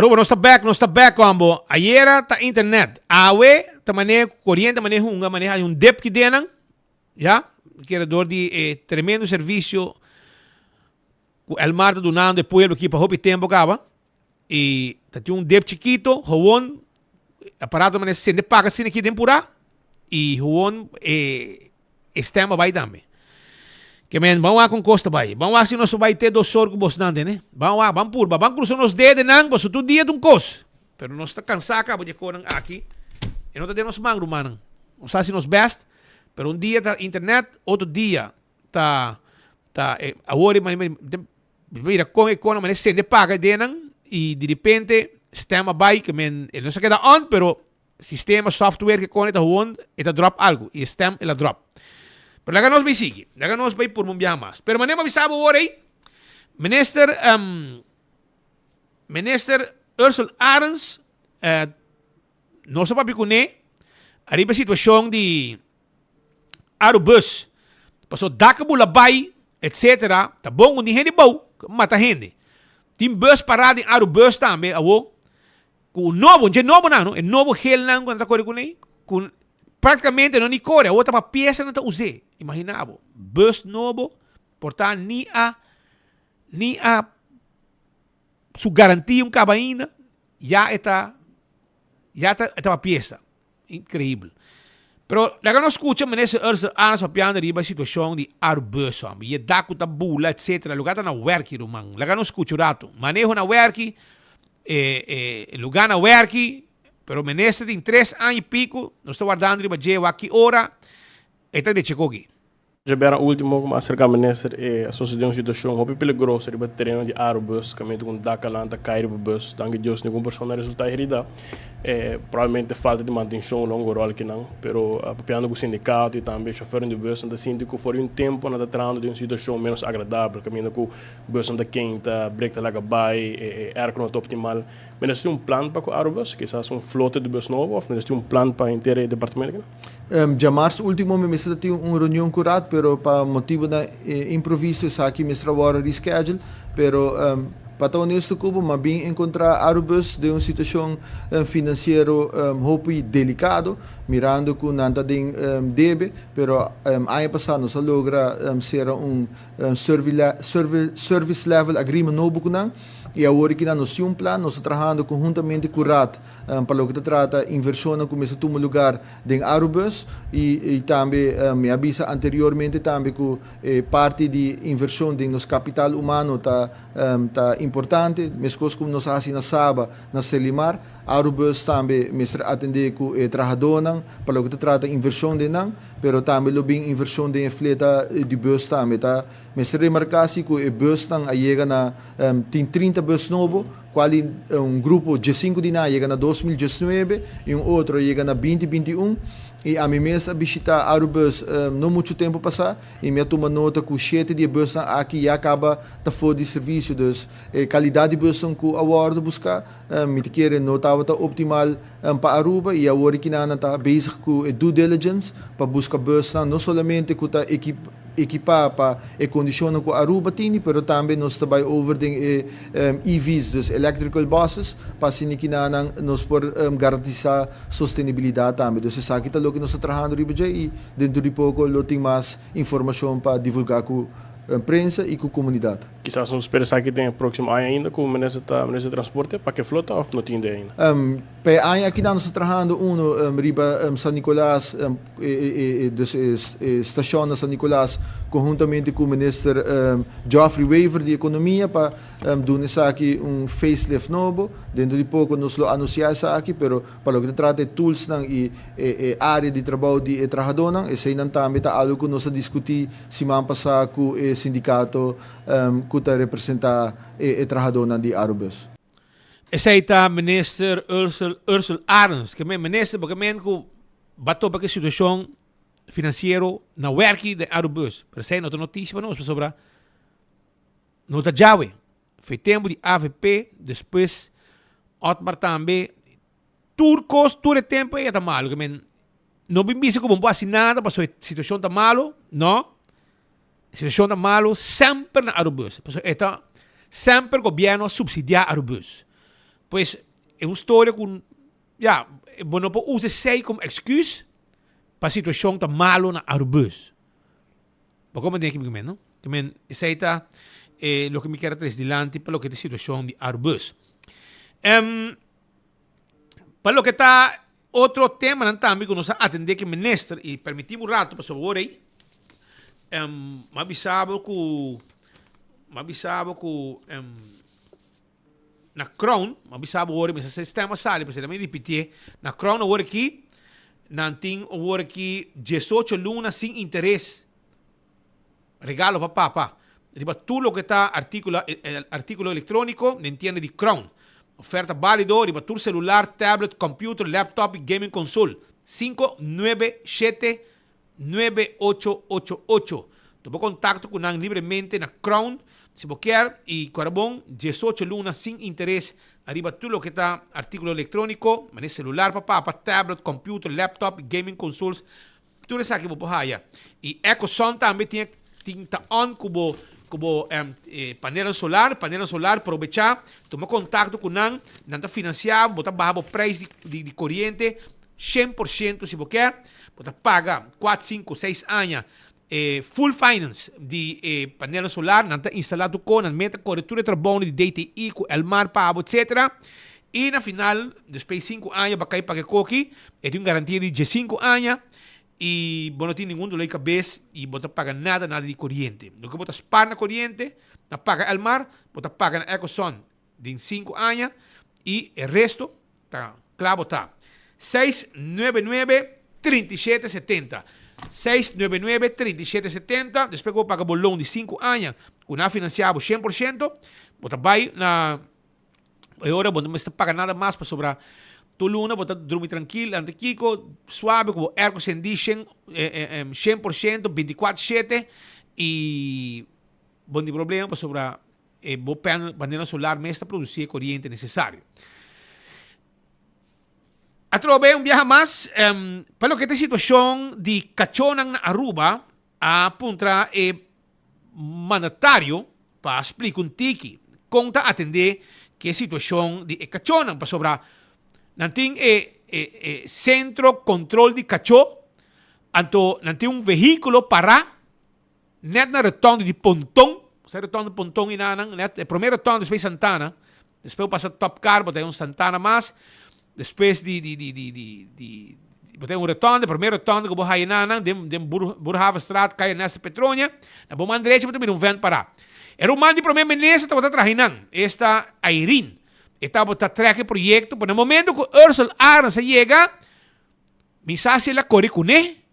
Aruba, não está back, combo. Ayer tá internet. Awe, tá manejo corrente, manejo um dep que denan. Já? Que era dor de tremendo serviço. El mar do nando de pueblo aqui para hopi tempo acaba. E tá tinha um dep chiquito, gewoon aparato manejo sem de paga sin aqui tempura. E gewoon estema vai também. Que men, vamos lá com costa vai. Vamos lá se nós vai ter dois sorgos bostante, né? Vamos lá, vamos purba. Vamos cruzar nos dedos, não, mas todo dia de cos. Pero nós está cansado, acaba de correr aqui. E não está tendo nos mangro, mano. Não sabe se nos best. Pero um dia tá internet, outro dia tá agora, mira, com mas sem de paga denan e de repente sistema vai que men, ele não se queda on, pero sistema software que conecta gewoon, eta drop algo e sistema ela drop. Pero laga nos vai seguir, laga nos vai por mumbiar mais. Pero mané avisava agora aí, minister Ursula Arens não se papi kuné, arriba situação de Arubus, passou dakabula bay, etc. Tá bom, não tem bom, mata gente. Tem bus parado em Arubus também, awo. Com novo, não, é novo hel não quando tá correndo com ele, com praticamente não nem corre, a outra peça não tá usei. Imaginava, bus novo, portanto nem a su garantia caba ainda, já está uma peça incrível. Pero laga nos escucha menese anas papiando riba a situação de Arbus, e dá com tabula, etc. Lugar tá na werki, man. Laga nos escucha rato. Manejo na werki, lugar na werki, pero menese tem 3 anos e pico, nós está guardando riba jewa aqui hora, eta de checogi. Já era o último como acercar-me nessa sucedeu uma situação muito perigosa riba terreno de Arbus, caminho com Dakalanta, cair o bus, tanto que Deus nenhuma pessoa resulta herida. Provavelmente falta de manutenção longo rol que não, pero papiando com o sindicato e também chofer de bus, anda síndico for um tempo anda tratando de uma situação menos agradável, caminho com o bus anda quente, break laga vai, ar não optimal. Mas tem plano para o Arbus, que é flota de bus novo, ou mas tem plano para o inteiro departamento? Já março último me mestre tinha uma reunião curada, pero para motivo da improviso essa aqui mestre agora reschedule, pero para honesto Cuba, mas bem encontrar Arubus de uma situação financeira delicado, mirando que não tem debe, pero ano passado nós logra ser service level agreement novo com não. E agora que nós temos plano, nós estamos trabalhando conjuntamente com o RAT para o que trata inversão no começo de lugar de Arubus e também me avisa anteriormente também que parte de inversão de nos capital humano está importante, mesmo como nós fazemos na Saba, na Selimar, Arubus também me atende com o trabalhador para o que trata inversão de não, pero também lo bem inversão de fleta de bus também tá, me remarcar-se que o bus não chega na tem 30 bus novo, qual grupo de 5 de na chega na 2019 e outro chega na 2021 e a mim mesmo visitar Arubus não muito tempo passar e me toma nota que o 7 de bus aqui acaba de for de serviço, dus qualidade de bus que a hora buscar me quer notar optimal para Aruba e agora que nós está bezig com due diligence para buscar bus não somente com a equipar para a condição que Aruba tem, mas também nós trabalhamos over de EVs, dus electrical buses, para assim que nós por garantizar sustentabilidade também. Dus isso aqui está o que nós estamos trabalhando e dentro de pouco nós temos mais informação para divulgar com a imprensa e com a comunidade. Quizás nos esperar que tenha próximo ano ainda com o ministro de transporte para que flota ou não tem ainda? Para ano aqui nós estamos trabalhando riba San Nicolás, estação de San Nicolás, conjuntamente com o ministro Geoffrey Weaver de Economia para dar aqui facelift novo. Dentro de pouco nós lo anunciar isso aqui, pero para o que trata de tools e área de trabalho de trabalhador, esse ainda também está algo que nós discutir semana passada com o sindicato que está representando o trabalhador de Arubus. Esse aí está minister Ursula Arens, que é minister porque que batou para a situação financeira na werki de Arubus. Pero sei outra notícia para nós sobre nota Jawe. Foi tempo de AVP, depois Otmar também turcos, todo o tempo e está malo. Não me disse como não pode nada, mas a situação está malo, não? A situação está malo sempre na Arubus. Então, sempre o governo subsidiar Arubus. Pues é uma história com, ja, bueno, po usa sei como excuus para a situação tá malo na Airbus. Mas como denk ik me, não? Também, sei tá, lo que me quero trazer dilante para lo que é a situação de Airbus. Para lo que está outro tema também que nós atender que ministro e permitimos rato para sobre aí, mabisabo que na Crown, mabisabo ora mas sistema sale para ser também repetir na Crown ora aqui nanting ora aqui 18 lunas sem interesse regalo para papa riba tudo lo que está artículo eletrônico não entende de Crown oferta válido riba tu celular tablet computer laptop e gaming console 597-9888 tu pode contato com nang livremente na Crown se você quer e Corabon 18 lunas sem interesse arriba tudo lo que está artículo eletrônico mas celular para tablet computer laptop gaming consoles tudo isso aqui vou porra e EcoSun também tem on cubo painel solar aproveitar tomar contato com nang nanta financiar botar barra o preço de corrente 100% se você quer botar paga 4, 5, 6 anos full finance de painel solar nanta instalado com na meta cobertura de carbono de DTI com Elmar Pabo etc e na final depois de 5 anos vai cair para coque é de uma garantia de 5 anos e não tem nenhum dor de cabeça e você paga nada de corrente. No que você paga na corrente, na paga al mar, você paga na EcoSun de 5 anos e o resto tá claro tá 699-3770 699-3770 depois você paga bolão de 5 anos com a financiado 100% você vai na agora você não está pagando nada mais para sobrar tu luna, botar dormir tranquilo, ante Kiko, suave, como air condition, 100%, 24/7 e bom de problema para sobre o panel solar mesmo produzir corrente necessário. Atrove viaje mais, para que esta situação de cachonan na Aruba, a puntra é mandatário para explicar um tiki, conta atender que a situação de cachonan para sobre nanting centro control de cacho anto nanting veículo para net na retorno de pontão retorno de pontão inanang net primeiro retorno depois Santana depois passa Top Car botar Santana mais depois de botar retorno primeiro retorno que boha inanang dem Burhava Straat cai nesta Petronia na bom direita botar vento para era man de primeiro ministro tá trahinang esta Irene estava a trazer projeto, pero no momento que Ursula Arns chega, misasi la coricune,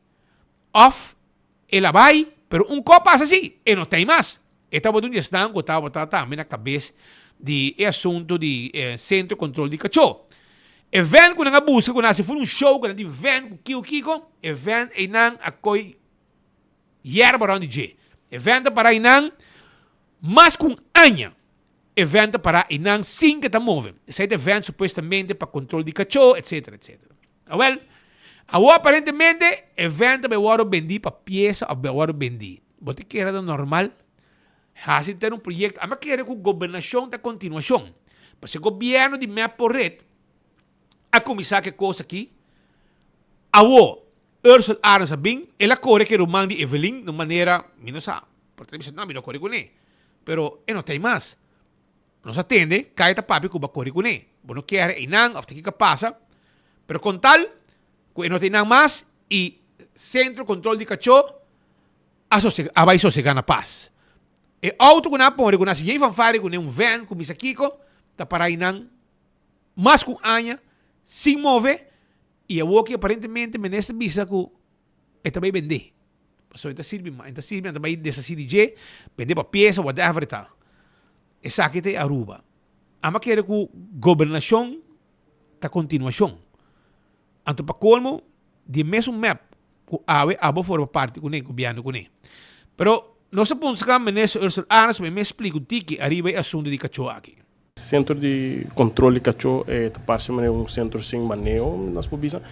off, ela vai, pero copo passa assim, e não tem mais. Estava um gestão que estava também na cabeça de assunto de centro de controle de cachorro. Evento que não busca, quando se for show, quando evento com Kiko, evento e não acoi yerba around the evento para e não, mas com anha. Evento para inang sim que está movendo. Esse evento supostamente para controle de cachorro, etc, etc. Well, aparentemente, evento vai agora vender para peça ou vai agora vender. Você quer normal? Assim ter projeto, mas quer que a governação da continuação. Para o governo de minha porrete, a começar que coisa aqui, Ursula Arns bem, ela corre que o man de Evelyn de maneira, não sabe, porque não me corre com ele, pero não tem mais. Nos atende, cai ta papi kuba kori kune. Bueno quiere inang after que pasa, pero con tal que no tenang más y centro control de cacho abai so se gana paz. E auto kuna pore kuna si fan fare kuna van com misakiko ta para inang mas com anya sin move e a que aparentemente meneste visa ku eta vai vender. So enta sirve enta vai dessa CDJ vender pa pieza whatever tal. Essa que te Aruba. Ama quer que a governação ta continuação. Anto pa colmo de mesmo map que abo forma parte com o governo com ele. Pero não se pode sacar menes Ursula Arns me explica o tiki arriba assunto de cachorro aqui. Centro de controle cachorro parece centro sem manejo nas poblações.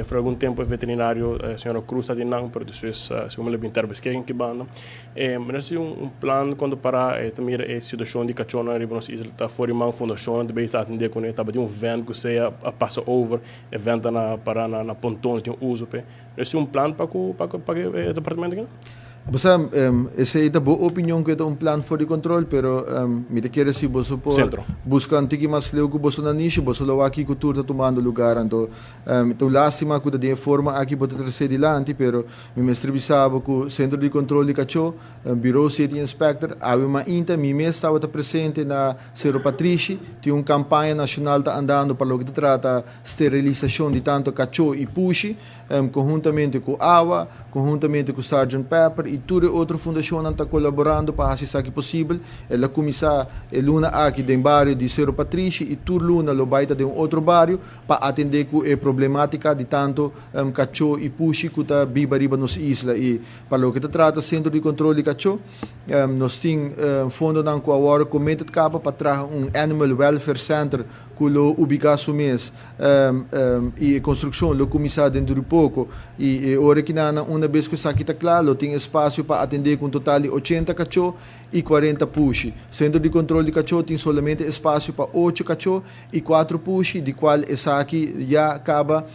Por algum tempo o veterinário a senhora Cruz está dizendo, pero depois como ele pintar pesquisa que banda. Mas é plano quando para também a situação de cachorro na Ribeirão Isla está fora uma fundação também está atender com ele, estava de van que seja a passa over, evento na ponton tem uso pe. É plano para o departamento aqui. Basta, essa é a boa opinião que é plano for de controle, pero me te quer se você pode buscar antigi mas leu que você na nicho, você lá aqui que tudo tomando lugar, então lástima que de forma aqui pode trazer dilante, pero me mestribisava que centro de controle de cachorro, bureau city inspector, havia uma inta, me estava presente na Cerro Patrici, tinha uma campanha nacional tá andando para o que trata esterilização de tanto cachorro e puxi, conjuntamente com AWA, conjuntamente com Sgt. Pepper e toda outra fundação está colaborando para fazer isso aqui possível. Ela começa a luna aqui no bairro de Cerro Patrici e toda luna lo baita de outro bairro para atender com a problemática de tanto cachorro e puxi que está viva riba nos isla e para o que trata centro de controle de cachorro, nós temos fundo não com a hora committed capa para trazer animal welfare center que lo ubicação mês e a construção lo começar dentro de pouco e hora que uma vez que isso aqui está claro, tem espaço para atender com total de 80 cachorros e 40 puxi. Centro de controle de cachorro tem somente espaço para 8 cachorros e 4 puxi, de qual essa aqui já acaba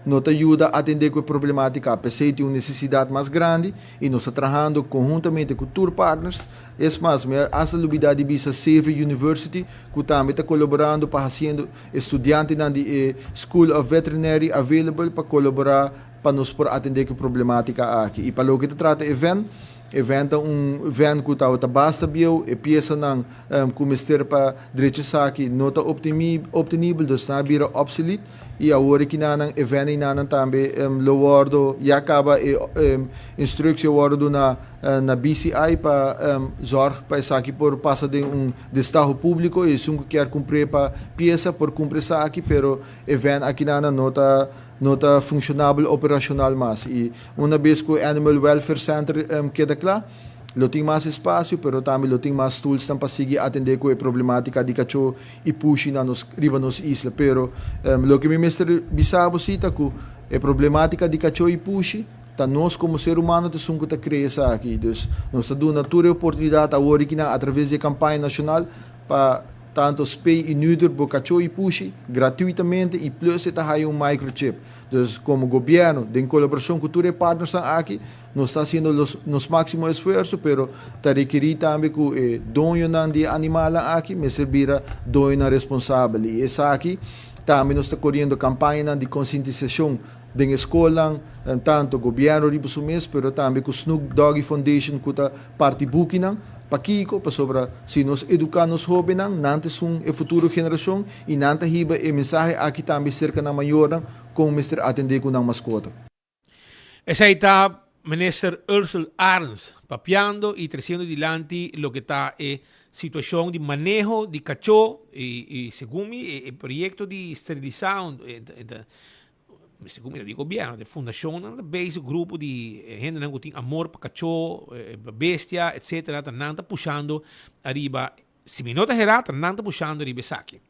não te ajuda a atender com a problemática, apesar de uma necessidade mais grande, e nós estamos trabalhando conjuntamente com tour partners. É mais, a novidade de visa Savory University, que também está colaborando para fazendo estudantes na School of Veterinary available para colaborar para nos atender com a problemática aqui. E para o que se trata evento evento que está basta bio e peça não como ester para direito aqui não está obtenível dos na bira obsolete e agora que não evento não também lo guardo e acaba instrução guardo na BCI para zorg para isso aqui por passa de estado público e se quer cumprir para peça por cumprir isso aqui pero evento aqui não está funcionável operacional mais e uma vez que o Animal Welfare Center queda claro, lo tem mais espaço, pero também lo tem mais tools para seguir atender com a problemática de cachorro e puxi na nos riba nos isla, pero lo que me mestre bisabo cita que a problemática de cachorro e puxi tá nós como ser humano te sungo ta criar isso aqui, dus nós tá dando toda a oportunidade agora que através da campanha nacional para tanto spay e neuter por cachorro e puxi gratuitamente e plus está aí microchip. Então, como governo, em colaboração com todos os partners aqui, nós está fazendo os máximo esforço, pero está requerir também que o dono de animal aqui me servirá dono responsável. E essa aqui também nós está correndo campanha de conscientização da escola, tanto governo de mês, pero também com o Snoop Doggy Foundation que está parte bukinan pakiko para sobre se nós educar nos jovens nantes a futura geração e nantes hiba e mensagem aqui também cerca na maior com o Mr. atender com a mascota. Essa aí está minister Ursula Arns papiando e trazendo dilante lo que está situação de manejo de cachorro e segundo o projeto de esterilização segundo o governo, da fundação, um base grupo de gente que tem amor para cachorro, bestia, etc. Está puxando arriba. Se me nota errado, está puxando arriba aqui.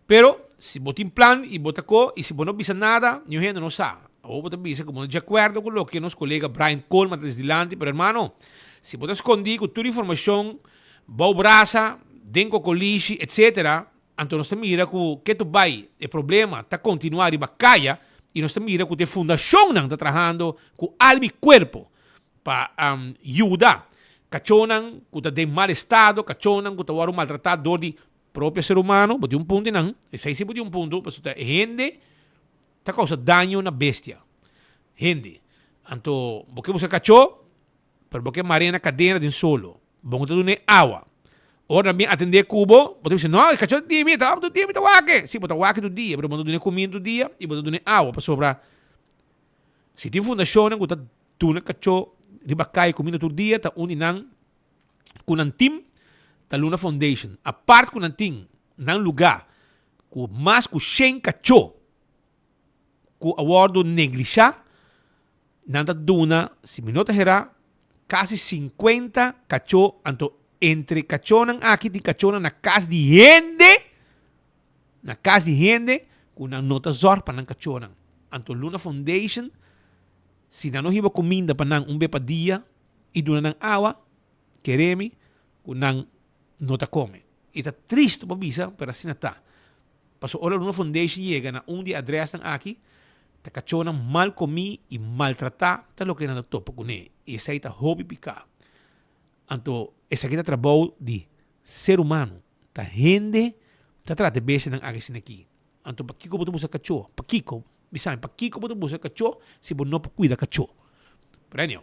Pero, se você tem plano e você e se você não bisa nada, a gente não sabe. Ou você bisa como de acordo com o que nosso colega Brian Coleman diz dilante, pero hermano, se você esconde com toda a informação, bom braça, dengo coliche, etc. Então nós mira que tu vai, o problema está continuar arriba caia. E nós mira que a fundação está trabalhando com alma e corpo para ajudar cachorro que está em mau estado, cachorro que está maltratado de próprio ser humano, de um ponto não, esse aí de um ponto, porque a gente está causando dano na bestia. Gente, então, porque você cachorro, pero porque marina cadeira de solo, bom que tu água. Ora também atender cubo, você diz, não, cachorro dia, tu dia, tu wake. Sim, tu wake do dia, mas você não comida do dia e você não água para sobrar. Se tem fundação, você tu cachorro, riba cai comida do dia, tá uninang, com um team, tá Luna Foundation. A parte com um team, nang lugar, com mais com 100 cachorro, com awardo negligá, nanda duna, se me nota será, quase 50 cachorro, então entre cachonan aqui e cachonan na casa de gente, com uma nota zor para não cachonan. Anto Luna Foundation, se não hiba comida para não bepa dia e duna não água, quereme, com não nota come. E tá triste para bisa, pero assim tá. Passou ora Luna Foundation chega na dia adresse aqui, tá cachonan mal comi e maltratar, tá lo que não topa com ele. E essa aí tá hobby picar. Anto, essa aqui tá trabalho de ser humano. Tá gente, tá trata bem ng agisin aqui. Anto, pakiko mo ito sa kacho. Pakiko. Bisahin, pakiko mo ito sa kacho, si bono pa cuida kacho. Pero anyo.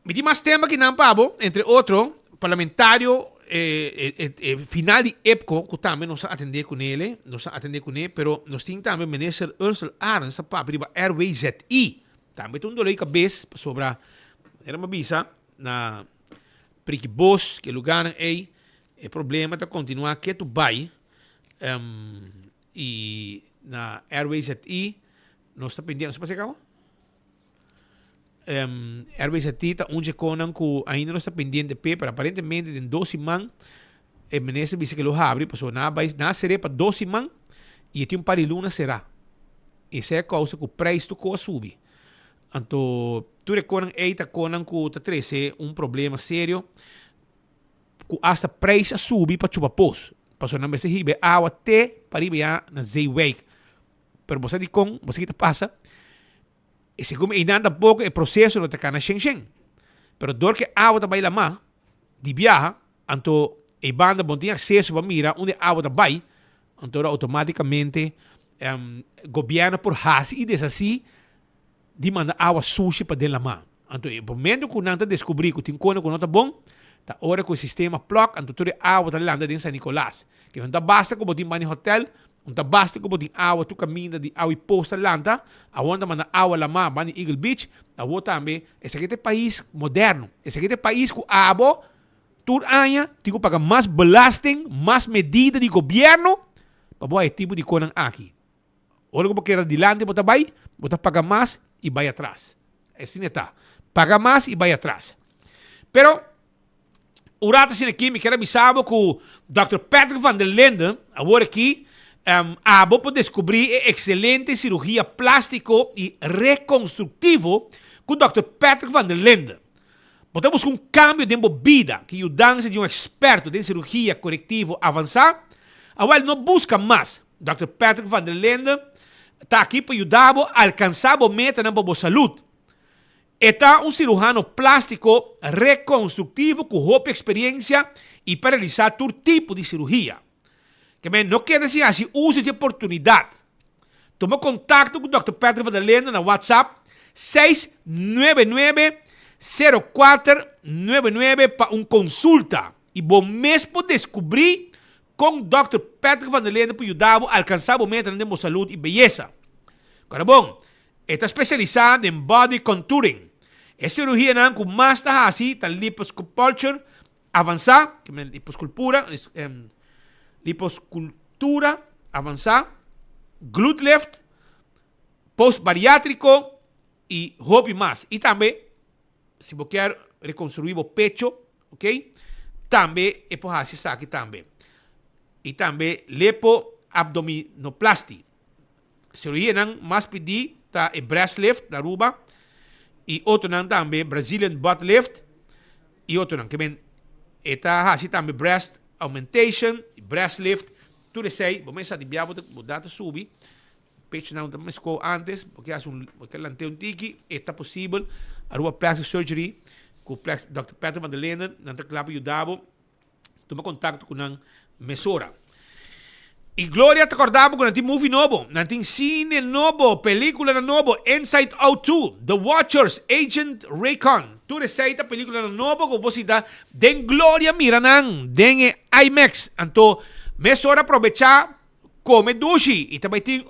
May di mas tema kinampabo, entre otro, parlamentario final de EPCO, que também nos atender com ele, pero nos tem também minister Ursula Arens, sa papi ba RWZI. Também tem dolor de cabeça sobre era uma visa na Priquibos, que lugar aí, o problema tá continuar que tu vai e na RWZI nós está pendendo, não se passa RWZI tá onde conan que ainda não está pendente de para aparentemente em 12 man o ministro disse que lo abre, passou na será para 12 man e tem par de luna será. Essa é a causa que o preço do coisa sube. Então, tu reconan eita conan que tá trece problema sério que hasta preço sube para chupa pos. Passou na vez hibe água até para ir na Zeeweg. Pero você di com, você que passa e se como ainda pouco o processo no tá na Shenzhen. Pero dor que água tá vai lá má de viaja, então e banda bom tem acesso para mira onde água tá vai, então automaticamente governo por hasi e desassi de manda água sushi para dentro da má. Então, no momento que nós descobri que tem coisa que não tá bom, tá hora que o sistema block, então toda a água tá lá dentro de San Nicolás. Que não tá basta que botem em hotel, não tá basta que botem água, tu caminha de água e posta lá, aonde manda água lá má, bani Eagle Beach, a outra também, esse aqui é país moderno, esse aqui é país que água, tudo anha, tem que pagar mais belasting, mais medida de governo, para boa tipo de coisa aqui. Olha como que era de lá, bota pagar mais e vai atrás. Assim está. Paga mais e vai atrás. Pero, o rato assim aqui, me quero avisar que o Dr. Patrick van der Linden, agora aqui, para descobrir a excelente cirurgia plástico e reconstrutivo com o Dr. Patrick van der Linden. Botamos um cambio de vida que ajuda de experto de cirurgia corretivo avançada. Agora não busca mais. Dr. Patrick van der Linden está aqui para ajudar a alcançar a meta na boa saúde. Está cirurgião plástico reconstrutivo com roupa experiência e para realizar todo tipo de cirurgia. Que não quer dizer assim, use de oportunidade. Toma contato com o Dr. Patrick van der Linden na WhatsApp 699-0499 para consulta. E bom mesmo descobrir com o Dr. Patrick van der Linden para ajudar a alcançar a meta na saúde e beleza. Agora bom, está especializado em body contouring. É cirurgia que mais está assim, tá liposculpture avançada, que é liposcultura avançada, glute lift, post-bariátrico e hobby mais. E também, se você quer reconstruir o pecho, ok? Também é por assim aqui também. E também lipoabdominoplastia. Cirurgia não mais pedir tá é breast lift da Aruba e outro não também Brazilian butt lift e outro não que bem está assim também breast augmentation e breast lift tudo isso aí vamos a dibiar o data subir pecho não também esco antes porque porque lante tiki está possível Aruba plastic surgery com Dr. Patrick van der Linden não tá claro ajudava toma contato com a mesora. E Gloria te acordamos com um movie novo, um cine novo, película novo, Inside Out 2, The Watchers, Agent Raycon. Tu receita película novo que você dá, den Gloria mira nang, den IMAX. Então, mês hora aproveitar, come dushi. E também tem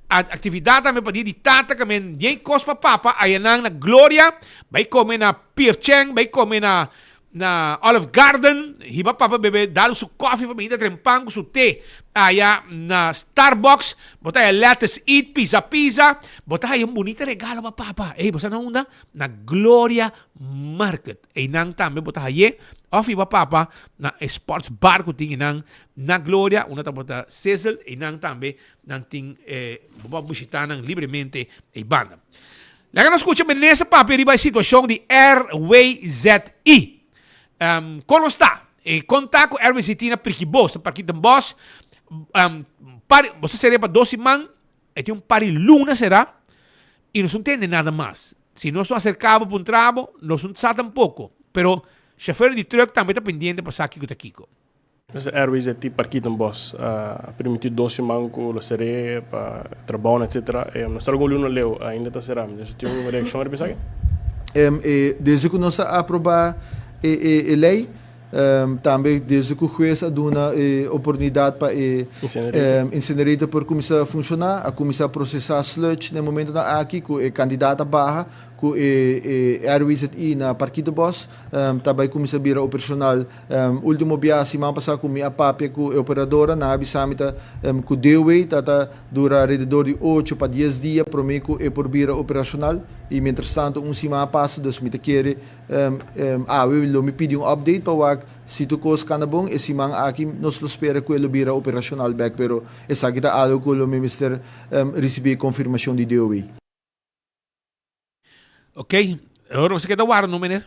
atividade também para de tata, que nem cospa papa, aí nang na Gloria, vai comer na P.F. Chang, vai comer na na Olive Garden, hiba papa bebe, dalo su coffee, família trempang, su té. Aya na Starbucks, bota aí let's eat, pizza, bota aí bonito regalo pa papa. Bota na onda, na Gloria Market. Nang tambe bota aí, of hiba papa, na sports bar kuting inang, na Gloria, una ta bota Cecil, nang tambe, nang ting, boba busita nang livremente, banda. Laga na escucha nessa papa, riba a situação de Airway ZE. Como está? Conta com Airway ZE na Priquibos, na Parquita Boss. Você seria para 12 man, tem pari luna será, e não entende nada mais. Se não são acercado para um trabo, não sabe tampouco. Pero chofer de truck também está pendente para sair com Kiko. Mas Airways é tipo aqui também, permitir 12 man com o sereia para trabalho, etc. Nós estamos olhando leu ainda está será, mas tem uma reação a pensar? Desde que nós aprovar a lei, também desde que o juiz deu uma oportunidade para incinerator para começar a funcionar, a começar a processar sludge no momento da aqui com a candidata barra com Airways ZE na Parquita Boss, também começa a virar operacional. Último dia semana passada com minha papia com a operadora na Abisamita com Dewey, tata dura redor de 8 para 10 dias para mim com por virar operacional e mientras tanto semana passa, dus me quer me pedir update para se tu coisa cana bom, esse man aqui nós espera que ele vira operacional back, pero essa aqui tá algo que o minister receber confirmação de Dewey. Ok, agora você quer dar o não, menino?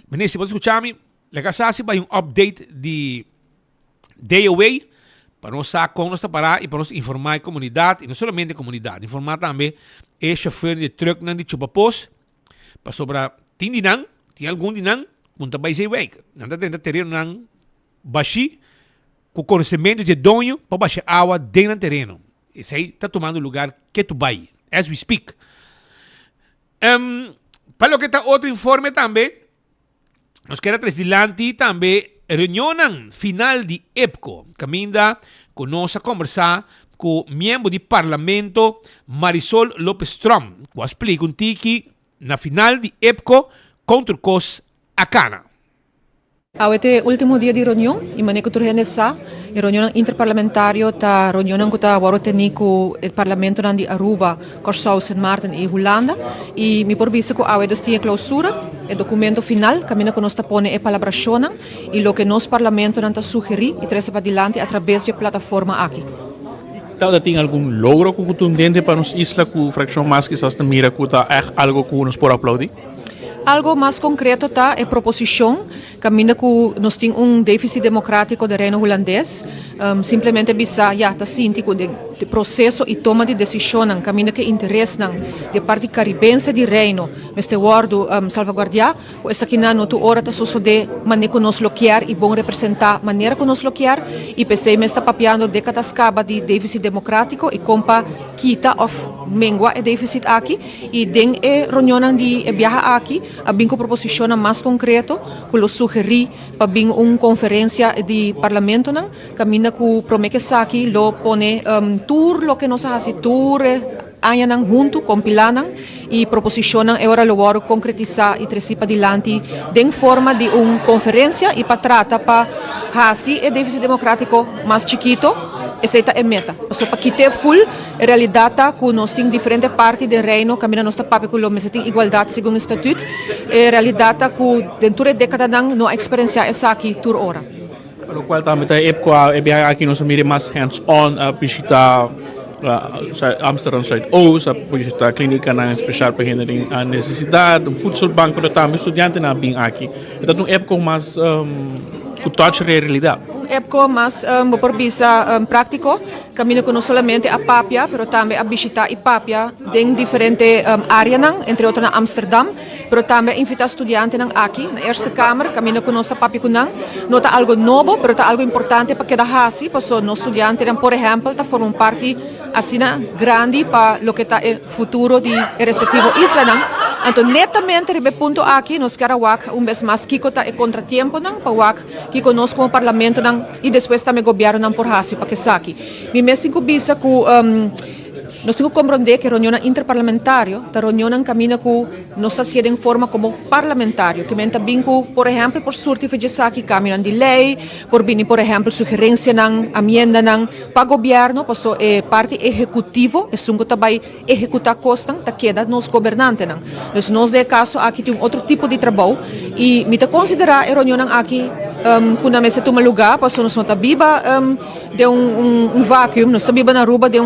Menino, se você escutar me, legal, se vai update de Day Away para nós saber como nós parar e para nós informar a comunidade, e não somente a comunidade, informar também o chofer de truck de Chupapos, para sobrar, tem algum dinang, punta vai ser Away, não tem terreno não baixi, com conhecimento de dono, para baixar água dentro do terreno. Isso aí está tomando lugar que tu vai, as we speak. Para o que está outro informe também, nós queremos trazer dilante também reunião final de EPCO, caminda com nós a conversar com o membro do parlamento Marisol Lopes Strom, que explica um tiki na final de EPCO contra os Acana. Este último dia de reunião, e maneira que nessa reunião interparlamentária, a reunião que está agora com o parlamento de Aruba, Curaçao, Sint Maarten e Holanda, e me por visto que a tinha clausura, o documento final, caminho que nós está pondo é palabração, e o que nós parlamento está sugerir e trazer para adiante através da plataforma aqui. Então, tem algum logro contundente para nos isla com fração mais que essa mira que está algo que nos pode aplaudir? Algo mais concreto está é proposição, caminho que nós temos déficit democrático do reino holandês, simplesmente bisa está síntico de processo e toma de decisão, caminho que interesse de parte caribense do reino, este guardo salvaguardiar, essa aqui na nossa hora está suceder, maneira que nós loquear e bom representar, maneira que nós loquear, e pensei me está papiando décadas caba de déficit democrático e compa quita of mengua e déficit aqui, e den reunião de viajar aqui, a bingo proposição mais concreto, que lo sugeri para bingo conferência de parlamento, caminho que promete aqui lo pone tour, lo que nos hace tour, ayanang junto, compilanan e proposicionam agora lo varo concretizar e trazer para adiante de forma de conferência e para tratar para fazer o déficit democrático mais chiquito. Essa é a meta. Para quitar full a realidade que nós temos diferentes partes do reino, caminho nossa papel que nós temos igualdade segundo o estatuto, a realidade que dentro da década não há experiência essa aqui por hora. Para o qual também é aqui nós mira mais hands-on a visitar Amsterdam Zuidoost, a visitar a clínica especial para a necessidade, voedselbank para também estudante na bem aqui. Então é época mais que touch a realidade. Época mais por visa prático, caminho que não somente a papia, mas também a visitar a papia em diferentes áreas, entre outras na Amsterdam, mas também invitar estudantes aqui na Eerste Kamer, caminho que nossa papia não está algo novo, mas está algo importante para cada hasi, para nós estudantes, por exemplo, está formando parte assim grande para o que está o futuro de respectivo isla. Então, netamente, nesse ponto aqui, nós queremos vez mais que está o contratempo, para que conosco como parlamento e depois também o governo por hasi para que saque. Me mesmo que bisa que nós temos que compreender que a reunião interparlamentária, a reunião camina com nós está sendo em forma como parlamentário, que menta binco, por exemplo, por surtir de saque caminham de lei, por exemplo, sugerência nang amenda nang para governo, passo parte executivo, é sungo também executar costas, tá queda nos governantes nang. Então nós de caso aqui tem outro tipo de trabalho e me tá considerar a reunião aqui quando a mesa toma lugar, passo nós não biba de vácuo, nós tá biba na ruba de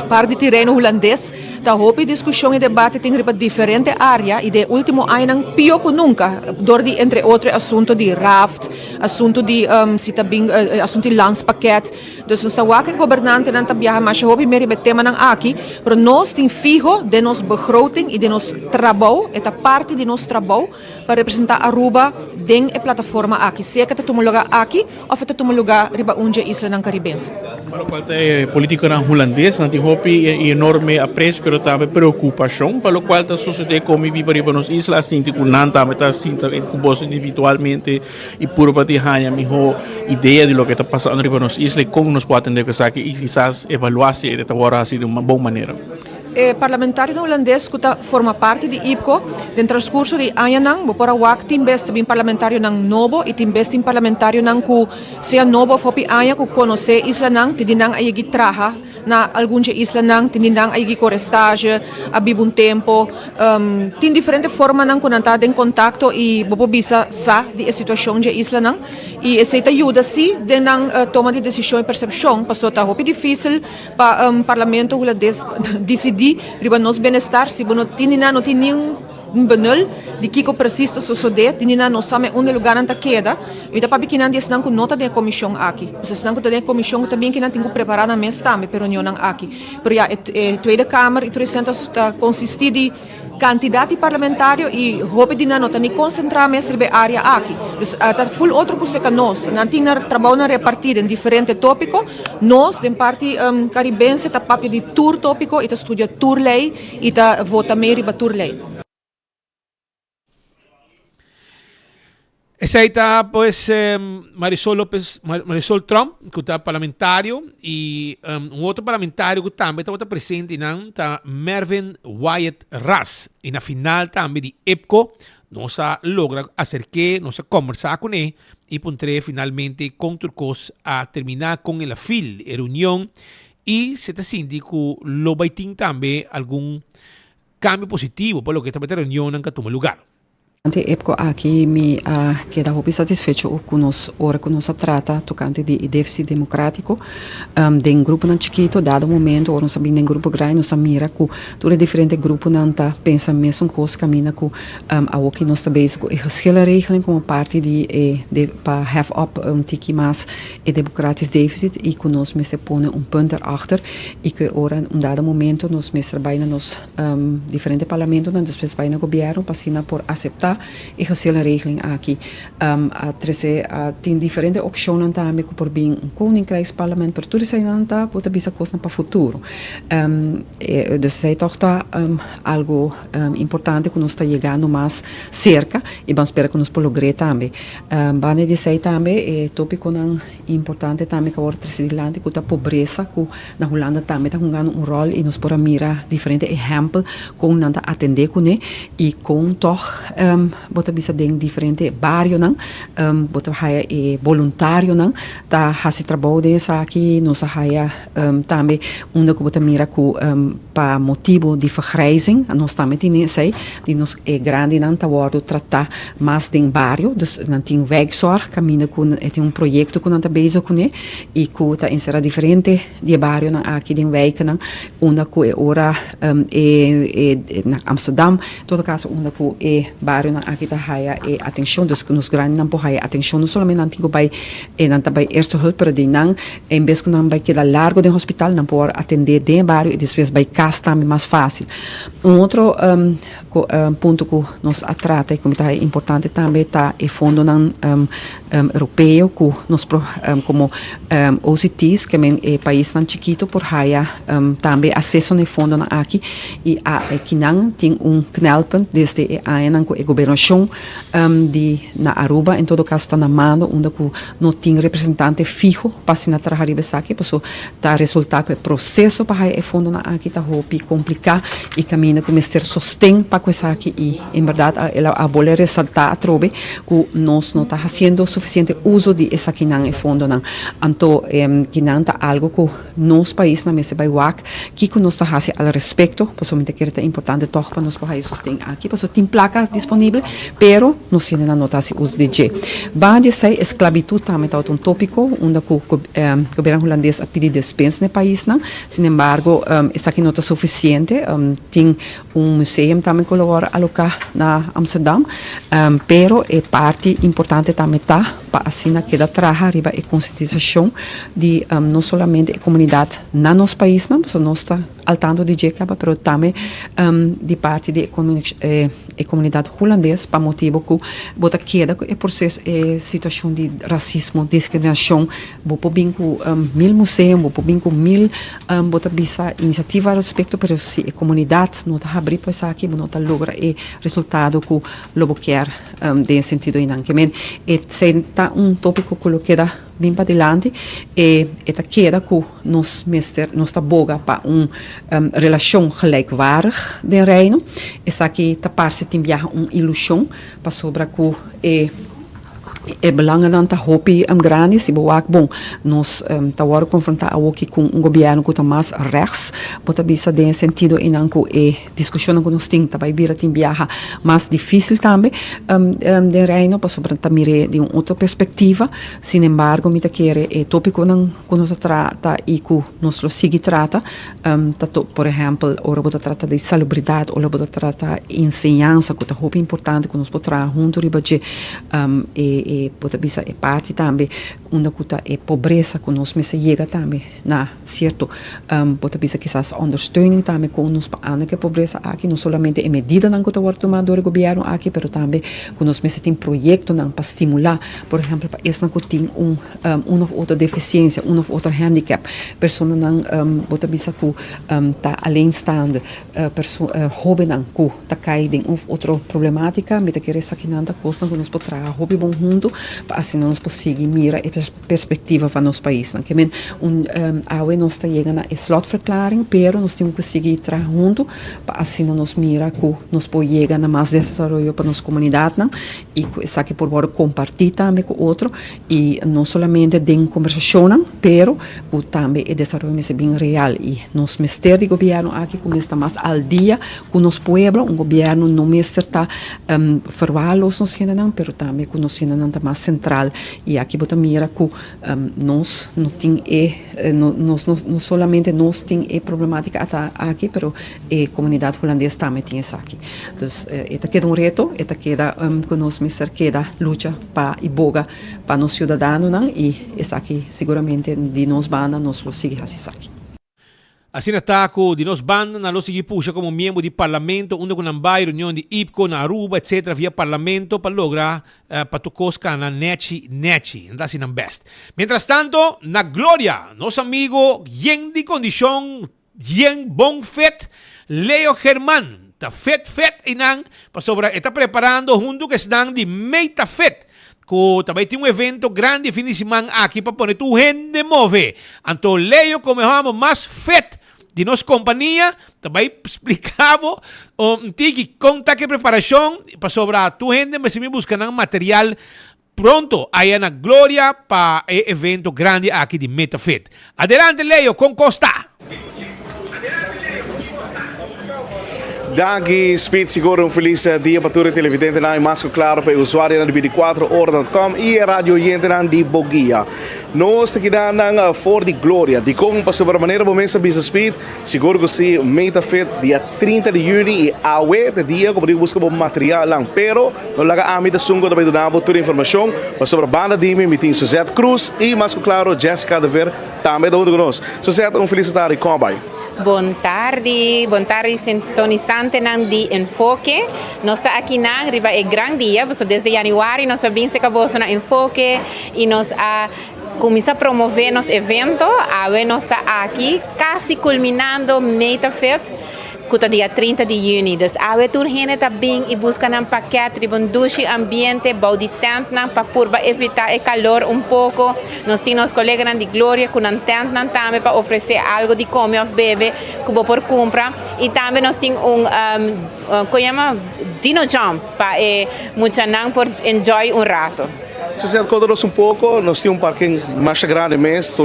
par de terreno holandês, tá houve discussão e debate tem riba diferente área e de último ano pior que nunca, entre outros assuntos de raft, assunto de assunto de landspakket, dus nós tá que governante não tá viaja mas houve meri tema nang aqui, pero nós tem fijo de nos begroting e de nos trabalho, esta parte de nos trabalho para representar Aruba den a plataforma aqui, seja que tá toma lugar aqui ou tá toma lugar riba onde isla nang caribense. Para o qual é política na holandês, não tem enorme apreço, pero também preocupação, para o qual está sucedendo como viver nas islas, assim, que não também está assim, com você individualmente e por para ter a melhor ideia de lo que está passando nas islas e como nos pode atender que aqui e quizás evaluar-se de agora assim de uma boa maneira. Parlamentário holandês que forma parte de IPCO, no transcurso de ano, por awak timbes também parlamentário nang novo e timbes tim parlamentário nang ku seja novo fopi aya ku conhecer isla nang tidinang ayigi traha na alguns isla nang tidinang ayigi corestage, abibun tempo, tin diferente forma nang ku nanta den contato e bobo bisa sa di situação de isla nang e essa ajuda si de nang toma de decisão e percepção, passou tá hopi difícil para parlamento holandês decidir riba nos bem-estar, se não tem nenhum benul de que precisa suceder, tinha não sabe onde lugar não queda, e da para que não diz não com nota da comissão aqui, vocês não da comissão também que não tem que preparar na mesa também, pero não aqui, pero já a Tweede Kamer e 300 consistir de candidato parlamentário e hope de não tem concentrar mais sobre a área aqui. Então, full outro coisa que nós, não tem trabalho na repartida em diferentes tópicos, nós, da parte caribense, tá papel de tour tópico e tá estudia tour lei e tá vota meio para tour lei. Esa ahí está, pues, Marisol Trump, que está parlamentario, y un otro parlamentario que también está presente, está Mervyn Wyatt Ras. Y en la final también de EPCO, nos logra hacer que nos conversar con él y pondré finalmente con Turcos a terminar con la reunión y se te síndico lo baitín también algún cambio positivo por lo que esta reunión en que toma lugar. EPCO aqui me queda muito satisfeito com nós ora que nós trata tocante de déficit democrático de grupo não chiquito dado momento ora nós sabemos em grupo grande nós mira com todos diferentes grupos não tá pensa mesmo coisa caminha com a que nós também com a regeling como parte de para have up tiki mais democratisch déficit e que nós mesmo põe ponto achter e que ora dado momento nós mesmo trabalhamos nos diferentes parlamentos não depois vai no governo passina por aceitar e a regeling aqui tem diferentes opções também por bem koninkrijksparlement per tudo isso não tá pode bisa coisa para futuro dus é toch algo importante que nós está chegando mais cerca e vamos esperar que nós logre também bane de sei também é tópico não importante também que agora presidente que a pobreza que na Holanda também está jogando rol e nós por mira diferentes exemplos com não tá atender com e com toch bota bisa ding diferente barrio não bota haya voluntário não tá hasi trabalho dessa aqui nós haya também onde que bota mira com para motivo de vergrijzing nós também tem sei de nós é grande não tá word tratar mais de barrio dus não tem wegzorg caminha com tem projeto com não tá bezig com e com tá insera diferente de barrio não aqui de wijk não onde que ora na Amsterdam todo caso onde que barrio não aqui tá haya atenção dus nos grande não haya atenção não somente antigo by não tá by eerste hulp para de não em vez que não vai quedar largo de hospital não pode atender de barrio e depois by casa também mais fácil outro ponto que nos atrata e como está importante também tá e fundo nan europeu que nos como OCTs que é país nan chiquito por haya também acesso no fundo na aqui e que não tem knelpunt desde a governação na Aruba em todo caso está na mão onde não tem representante fijo para se na trabalhar aqui por tá resultado que o processo para haya fundo na aqui tá hopi complicar e caminha com ser sostém para coisa aqui e em verdade ela a bola ressaltar a trobe que nós não está fazendo suficiente uso de essa que não é fundo não então que não tá algo que nos país na mesa vai work que nós está fazendo al respeito possivelmente que é importante toch para nós para sostém aqui por tem placa disponível pero não se ainda não tá se uso de G vai dizer esclavitud também tá um tópico onde o governo holandês a pedir dispensa no país não sin embargo essa aqui não está suficiente tem museu também colabora alocar na Amsterdam pero é parte importante também tá para assim que da trabalhar riba e conscientização de não somente a comunidade na nosso país não só nós está al tanto de Jacob pero também de parte de a comunidade holandesa para motivo que bota queda é processo situação de racismo discriminação bopo bem com mil museus bopo bem com mil bota bisa iniciativa a respeito pero se a comunidade não está abrir para isso aqui não está logra e resultado que lobo quer de sentido inankemen e senta tópico que lo queda bem para adelante e esta queda que nos está boga para relação gelijkwaardig de reino essa aqui está parte tem viaja ilusão para sobra que é belangrijk dat hopi grande se boa bom nós tá agora confrontar aqui com governo que tá mais rechts bota bisa de sentido em anco discussão que nós tem tá vai vir tem viaja mais difícil também de reino para sobre tamire de outra perspectiva sin embargo me tá querer tópico não que nós trata e que nós lo sigue trata por exemplo ora bota trata de salubridade ou bota trata ensinança que tá hopi importante que nós potrá junto ribaje pode bisa é parte também onde kuta é pobreza que nós mesa chega também na certo pode bisa quizás understeuning também com nós para que pobreza aqui não somente é medida não que está tomando o governo aqui pero também que nós mesa tem projeto não para estimular por exemplo para essa que tem uma outra deficiência uma outra handicap pessoa não pode bisa que tá além stand jovem não que tá caindo em outra problemática me tá querer aqui não tá coisa que nós pode trabalhar hobby bom junto para assim nós conseguir mirar a perspectiva para nosso país não que men a nós está chegando a slotverklaring pero nós temos que seguir trabalhar junto para assim nós mirar que nós pode chegar a mais desenvolvimento para nossa comunidade não e isso aqui por favor compartilhar também com outro e não somente de conversação não pero que também é desenvolvimento bem real e nos ministério de governo aqui começa mais al dia com nosso pueblo governo não está verwaarloos nos não pero também com nos não está mais central e aqui bota mira que nós não tem não somente nós tem problemática aqui pero a comunidade holandesa também tem isso aqui então esta queda reto esta queda que nós mesmo queda luta para e boga para nos cidadãos não e isso aqui seguramente de nós banda nós lo sigue assim aqui. Assim ataco de nós banda na loja puxa como membro de parlamento onde com nambai reunião de IPCO na Aruba etc via parlamento para lograr para tocosca na neti anda assim best. Mientras tanto na Glória nosso amigo yen de condição yen bom fet Leo Germán tá fet inang para sobra está preparando junto que estão de meita fet que também tem evento grande fim de semana aqui para poner tu gente move. Então Leo começamos mais fet de nossa companhia, também explicamos que conta que preparação para sobrar tu gente, mas se me buscando material pronto aí na Glória para o evento grande aqui de MetaFit. Adelante Leo com Costa. Daqui, Speed, seguro um feliz dia para todos os televidentes e mais claro para o usuário na 24horas.com e a rádio Yentenan de Bogia. Nós aqui na For de Glória, de como para sobre a maneira como começa a Business Speed, seguro que se MetaFit dia 30 de junho e awe de dia como digo busca bom material lang, pero não laga a mim da sungo também donava toda a informação para sobre a banda de mim, tem Suzette Cruz e mais claro Jessica de Ver também da outro conosco. Suzette, um feliz tarde, como vai? Bom tarde, sintonizante ng di Enfoque. Nós está aqui na riba é grande dia, desde januário nós sabemos que acabou na Enfoque e nós começa a promover nos evento. Agora nós está aqui quase culminando Meta Fest. Kuta dia 30 de junho. Dus awe tur hene ta bing e busca ng paquete, ribon dushi ambiente, bau di tent na pa purba evitar o calor um pouco. Nós temos colegas de Glória com um tent na também para oferecer algo de comer ou beber, cubo por compra. E também nós temos como chama Dino Jump para muita nang por enjoy rato. Se você conta-nos pouco, nós temos parking mais grande mesmo,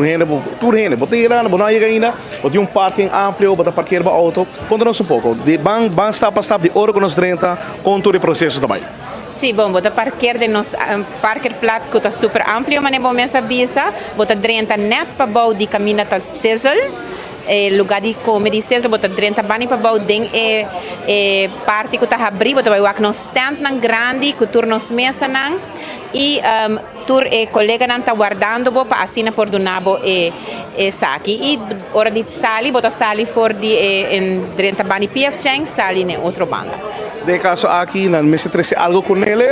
turhene, bota irana, bota ainda, bota parking amplo, bota parquear para auto. Conta-nos pouco, de bang stap a stap de hora que nós 30, com todo o processo também. Sim, bom, bota parquear de nos parquearplats que está super amplo, mas nem bom mensa bisa, bota 30 net para bau de caminhata Cecil. Lugar de comer de César, bota 30 bani para bau den parte que está abrir, bota vai o nos stand nang grande, que tur nos mesa nang e tur colega nang tá guardando bo para assina por donabo saki e hora de sali, bota sali for de en 30 bani PF Cheng, sali ne outro banda. De caso aqui, não me se trece algo com ele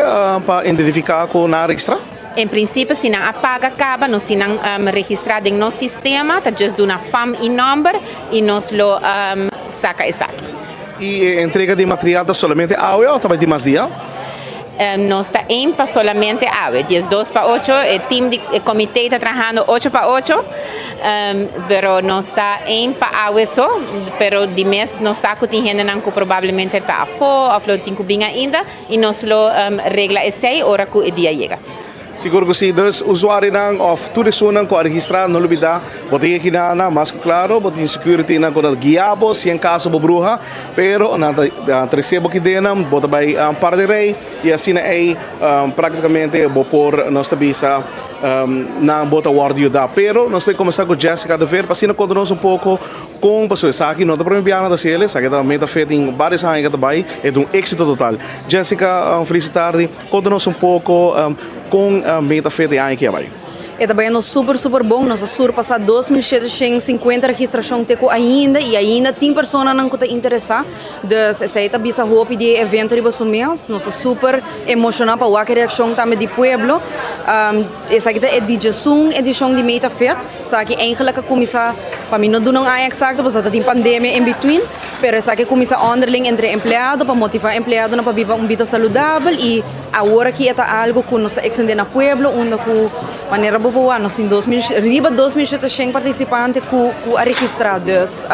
para identificar com na registra? Em princípio, se não apaga, acaba, nós se não registrado em nosso sistema, tá just uma FAM e number e nós lo saca e saca. E entrega de material da somente água ou também de mais dia? Nós está em para somente água, 2 para 8, o time de comitê está trabalhando 8 para 8, pero nós está em para água só, pero de mês nós saco tem gente não que provavelmente está a fo, a flor tem que bem ainda e nós lo regla é 6 horas que o dia chega. Siguro que sim, dus usuário não, of tudo isso não com registrar, não lubida, botem aqui na mais claro, botem security na com guiabo, se em caso de bruxa, pero na recebo que denam, bota vai par de rei e assim é praticamente vou por nossa visa na bota guarda da, pero nós temos que começar com Jessica de ver, para assim contar pouco com pessoas aqui, não está para enviar da CL, aqui também está feito em vários anos que também é um êxito total. Jessica, feliz tarde, conta-nos pouco com a Meta Fest de ano que vai. É também super bom, nós surpassar 2.750 registrações ainda e ainda tem pessoas que estão interessadas. Dus essa é a bisa hope de evento de Basumens, nós super emocionados para a reação também do pueblo. Essa aqui é de Jesung, edição de Meta Fest, só que eigenlijk começa para mim não do é exato, porque está tem pandemia em between, pero essa aqui começa underling entre empregado para motivar empregado para viver vida saudável e agora que é algo que nós extendendo no pueblo, onde com maneira boa, nós temos 2.700 participantes que a registrados.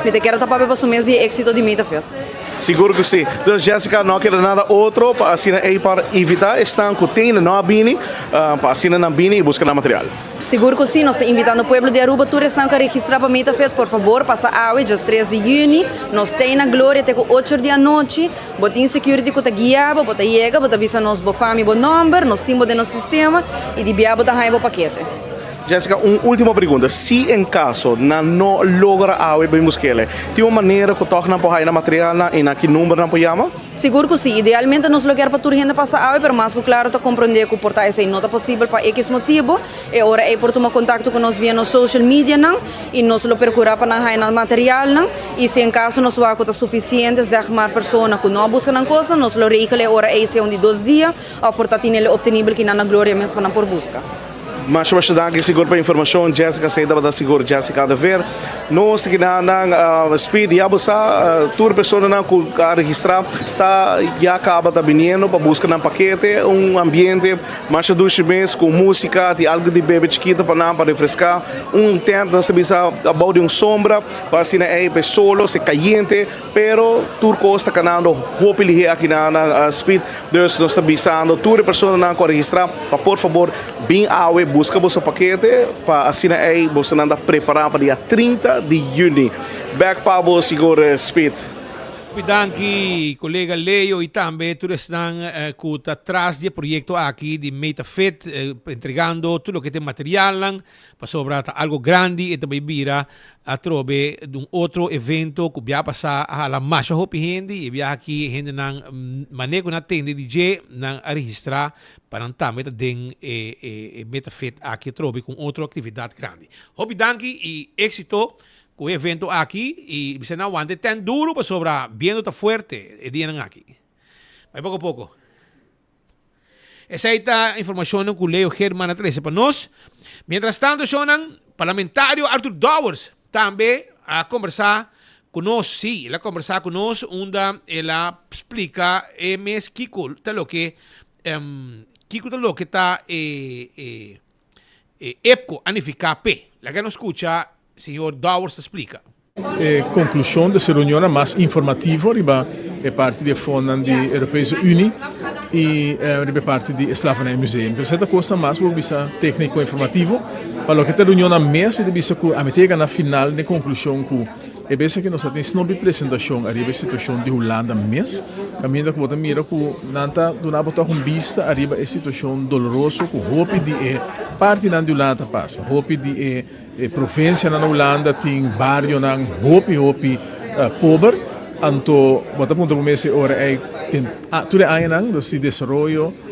Me te quero tapar para o mês de êxito de Meta Fest. Seguro que sim. Então, Jessica, não quero nada outro para assim para evitar estar com tem não abini, para assim não abini e buscar material. Seguro que sim, nós estamos invitando o povo de Aruba, todos estão a registrar para Meta Fest, por favor, passa a dia 3 de junho, nós temos na Glória até 8 da noite, botem security que está guiado, bota chega, bota avisa nos bofame, bom número, nós temos no sistema e de biabo da raiva paquete. Jessica, última pergunta. Se em caso não logra algo bem buscar, tem uma maneira que toca na porra na material e na que número na pojama? Seguro que sim. Idealmente nós lo quer para toda gente passar algo, mas mais claro está compreender que portar essa não é possível para X motivo. E agora é por tomar contato com nós via no social media não e nós lo procurar para na na material não. E se em caso nós vai que está suficiente, zeg maar pessoa que não busca na coisa, nós lo regula agora é esse de 2 dias, ou portar tinha obtenível que na glória mesmo para por busca. Mas eu acho que seguro para informação, Jessica saída da seguro, Jessica de ver. Nós que na speed já buscar toda pessoa na que registrar tá já acaba tá vindo para buscar na paquete ambiente mais doce mês com música, de algo de bebê chiquito para refrescar, tent nós bisa about de sombra para assim é solo, se caliente, pero tur costa canando hopefully aqui na speed, dus nós bisando toda pessoa na que registrar, para por favor, bem awe busca o seu paquete para assim aí você anda preparar para dia 30 de junho. Back para o seguro speed. Bedanki colega Leo e também todos estão atrás do projeto aqui de Meta Fest, entregando tudo o que tem material para sobrar algo grande e também vira a trobe de outro evento que vai passar a la marcha hopi gente e vai aqui gente não manejo na tenda DJ não a registrar para também den Meta Fest aqui trobe com outra atividade grande. Hopi danki e êxito con evento aquí y se no aguante tan duro para sobra viendo tan fuerte el día aquí. Vai poco a poco. Esa es la información que Leo Germán 13 para nos. Mientras tanto, sonan parlamentario Arthur Dowers también a conversar con nos, sí, él a conversar con nos, donde él explica mes Kiko lo que está EPCO anificar P. La que nos escucha, señor Dowers explica. Conclusão dessa reunião mais informativa riba é parte da Fundo da Europeia Unie e riba parte do Slavonij Museum. Per certa coisa mais vou bisa técnico informativo para o que a reunião mesmo bisa que a metega na final de conclusão que é bem que nós temos uma apresentação arriba a situação de Holanda mesmo caminho que botar mira que nanta do na botar vista arriba a situação dolorosa que hope de parte na Holanda passa hope de província na Holanda tem bairro na hope pobre anto botar ponto começa ora é tem tudo aí não do se desenvolvimento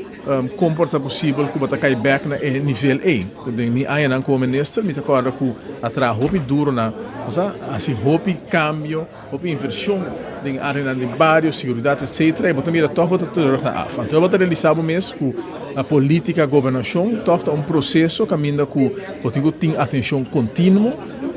comporta possível que botar cai back na nível A então nem aí não como ministro me acorda que atrás hope duro na assim hope cambio hope inversão em área de bairro segurança etc e botar mira topa tudo na af então botar realizar o mês que a política governação toca processo caminho que botar tem atenção contínua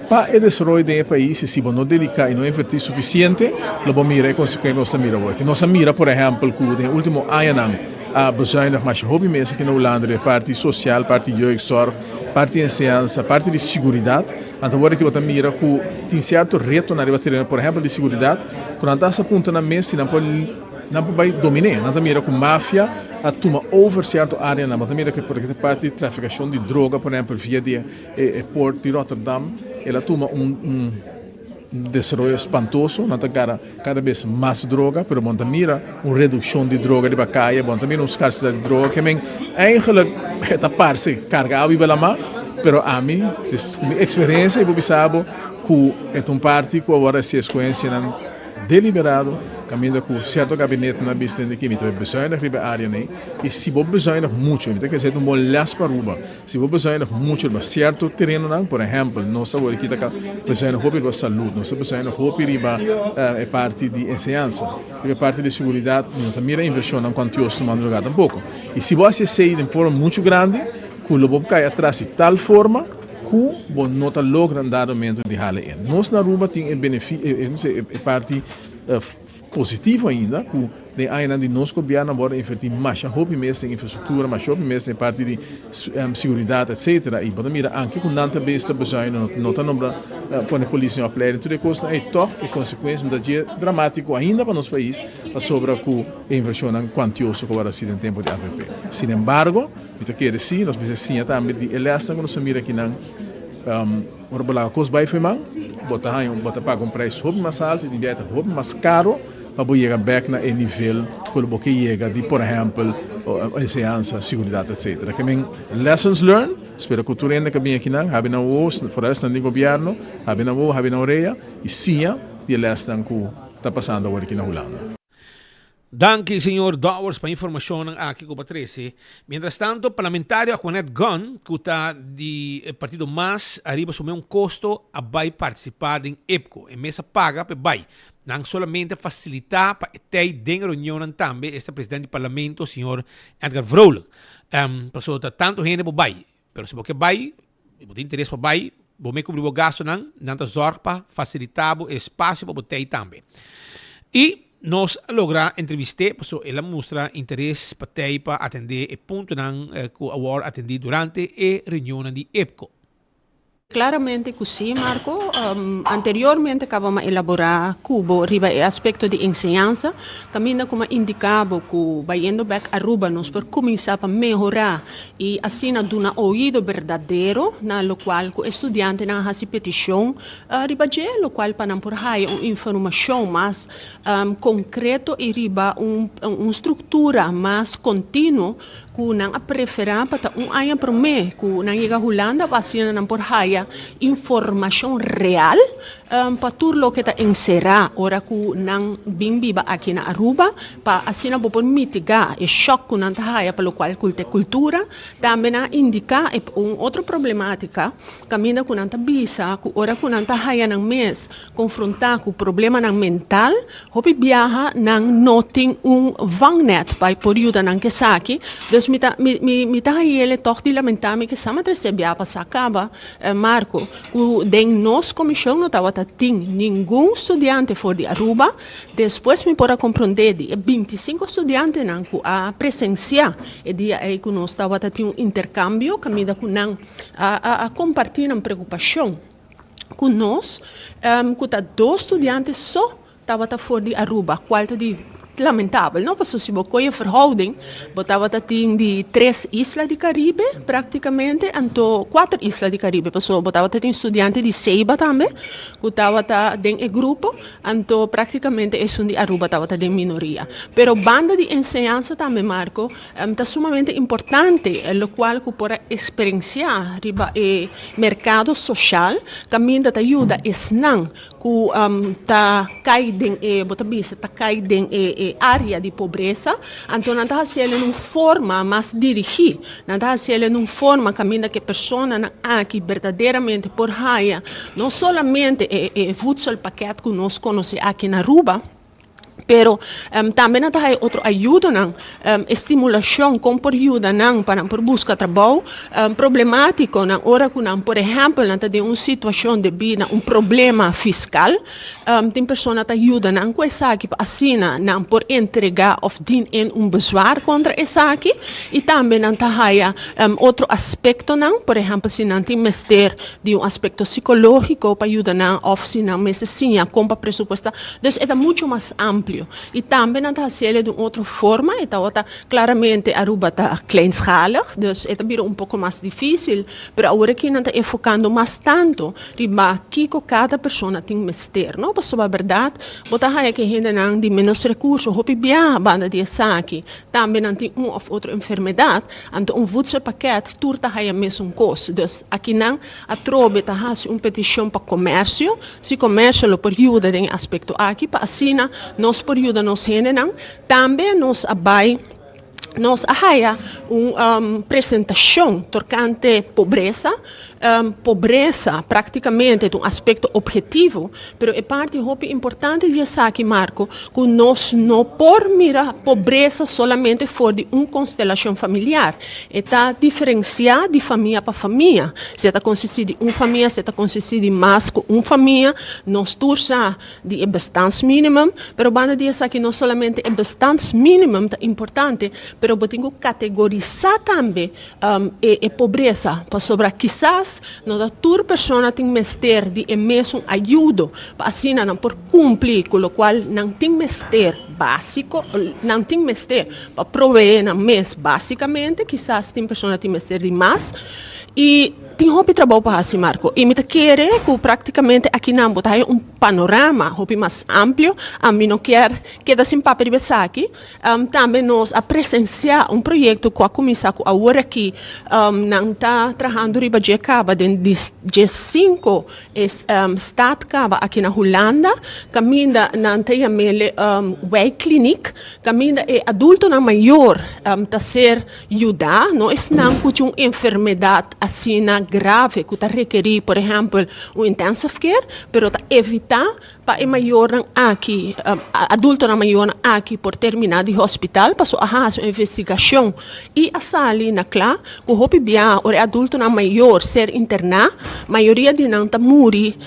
para o desenvolvimento do país se não dedicar e não investir suficiente logo mira é consequência nossa mira hoje nossa mira por exemplo que no último ano a bezuinig mas hobby mensen que na Holanda é parte social, parte jeugdzorg, parte enseñança, parte de segurança. Então agora que eu também mira que tem certo reto na debater, por exemplo, de segurança, quando anda essa ponta na mesa não pode dominar, não mira que máfia a toma over certa área, não mira que por exemplo parte de traficação de droga, por exemplo, via de Port de Rotterdam, ela toma desenvolvimento espantoso, não cada vez mais droga, mas bom mira redução de droga de bacaia, bom também escassez de droga, que men eigenlijk esta parte carga a pela má, pero a mim experiência eu sabe que é parte que agora se conhece deliberado, caminho com certo gabinete na vista de que me bezuinig riba área nem e se vou bezuinig muito, me que ser bom las para ruba, se vou bezuinig muito mas certo terreno não, por exemplo, nossa agora aqui tá bezuinig hope de saúde, nossa bezuinig hope riba é parte de enseñança, é parte de segurança, não também a inversão não quantioso tomando lugar tampouco. E se você sair de forma muito grande, que o lobo cai atrás de tal forma que bom nota logra dar aumento de hale. Nós na Aruba tem benefício, parte positivo ainda, que de ainda de nós governo agora investir mais hobby mesmo em infraestrutura, mais hobby mesmo em parte de segurança, etc. E para mira anche com tanta besta bezuino, nota nombra põe a polícia a plena, tudo costa é top e consequência da dia dramático ainda para nosso país, sobre que a inversão quantioso que agora se em tempo de AVP. Sin embargo, me quer dizer, nós precisamos também de elasta que nós mira aqui não ora lá cos vai firmar bota paga preço hobby mais alto e inventa hobby mais caro para chegar back na nível quando você chega de por exemplo enseñança segurança etc. Que men lessons learned espero que tu renda que bem aqui não habe na voz floresta do governo habe na orelha e sim de lesson que está passando agora aqui na Holanda. Danke, señor Dowers, para informação aqui com o 13. Mientras tanto, parlamentário Juanet Gunn, que está do partido MAS, arriba assumiu custo a vai participar em EPCO. E mesa paga para vai. Não somente facilitar para ter dentro da reunião também, este presidente do parlamento, senhor Edgar Vrolijk. Passou tanto gente para vai. Mas se você vai, você tem interesse para vai, você cobrir o gasto, não zorg para facilitar o espaço para ter também. E nós logra entrevistar, porque ela mostra interesse para atender o ponto que agora atendi durante a reunião de EPCO. Claramente que sim, Marco. Anteriormente acabamos de elaborar cubo riba o aspecto de enseñanza. Também como indicava que vai indo back a Aruba nós por começar a melhorar e assim dar um ouvido verdadeiro na lo qual o estudante não faz petição riba de lo qual para não por aí uma informação mais concreto e riba uma estrutura mais contínua que não a preferar para ano por mês que não chega a Holanda assim não por aí haya informação real para tudo lo que está encerrado ora ku nang bimbiba aqui na Aruba para assim não pode mitigar o choque que não haya pelo qual cultura também na indicar outra problemática caminha com não bisa ku ora ku não haya nang mês confrontar com problema nang mental hopi viaja nang noting vangnet para por ajuda nang kesaki dus mi ele toch di lamentami que sama recebia para acaba Marco ku den nos comissão não tava tem nenhum estudante for de Aruba, depois me pode compreender de 25 estudantes não a presenciar e dia aí que nós estava tendo intercâmbio, caminha com não a compartilhar preocupação com nós, com dois estudantes só estava for de Aruba, qual de lamentável, não? Porque se você verhouding, botava tem de 3 islas do Caribe, praticamente, então 4 islas do Caribe, porque botava tem estudante de Ceiba também, que estava em grupo, então praticamente é de Aruba estava de minoria. Pero banda de enseñanza também, Marco, é sumamente importante, o qual que pode experienciar riba mercado social, caminho te ajuda esnan, que tá caído tá caído área de pobreza, então não está sendo uma forma mais dirigida, não está sendo uma forma caminho que a pessoa aqui verdadeiramente por raia, não somente o voedsel paquete que nós conhecemos aqui na Aruba, pero também não tem outra ajuda não estimulação como por ajuda não para por buscar trabalho problemático na hora que não por exemplo não tem uma situação de vida problema fiscal tem pessoa que ajuda não com essa aqui assim não por entregar of din em bezwaar contra essa aqui e também não tem outro aspecto não por exemplo se não tem mestre de aspecto psicológico para ajudar não of se não necessita como para presupuestar então é muito mais amplo e também não está sendo de outra forma, então claramente Aruba está kleinschalig, dus é também pouco mais difícil, mas agora que não está enfocando mais tanto, riba que cada pessoa tem mestre, não? Porque a verdade, botar aí que ainda não de menos recursos, hopi bia banda de saque, também não tem ou outra enfermidade, então voedsel paquete turta aí mesmo custo, dus aqui não a trobe tá uma petição para comércio, se comércio lo por ajuda em aspecto aqui, para assim nós por ajuda nos não, também nos abai nós há uma apresentação tocante pobreza, pobreza praticamente é um aspecto objetivo, mas é parte muito importante de aqui, Marco, que nós não por mirar pobreza solamente for de uma constelação familiar, está diferenciar de família para família, se está consistindo de uma família, se está consistindo de mais que uma família, nós torça de bastante mínimo, mas banda de aqui não solamente é bastante mínimo, é importante, pero eu tenho que categorizar também a pobreza, para sobre quizás não da toda pessoa tem mestre de mesmo ajuda, para assim não por cumprir com o qual não tem mestre básico, não tem mestre para prover na mês basicamente, quizás tem pessoa que tem mestre de mais e tem hobby trabalho para assim, Marco. E me quer que praticamente aqui não botar panorama hobby mais amplo, a mim não quer sem papel de aqui. Também nós a presenciar projeto que a comissão agora aqui não está trabalhando riba de caba de 5 estado caba aqui na Holanda, caminha não tem a mele clinic, caminha é adulto na maior tá ser ajudar, não é não com uma enfermidade assim na grave que está requerir, por exemplo, intensive care, pero está evitar para o maior aqui, adulto na maior aqui por terminar de hospital, passou a fazer uma investigação e a sali na clá, que o hopi bia o adulto na maior ser internado, maioria de não tá muri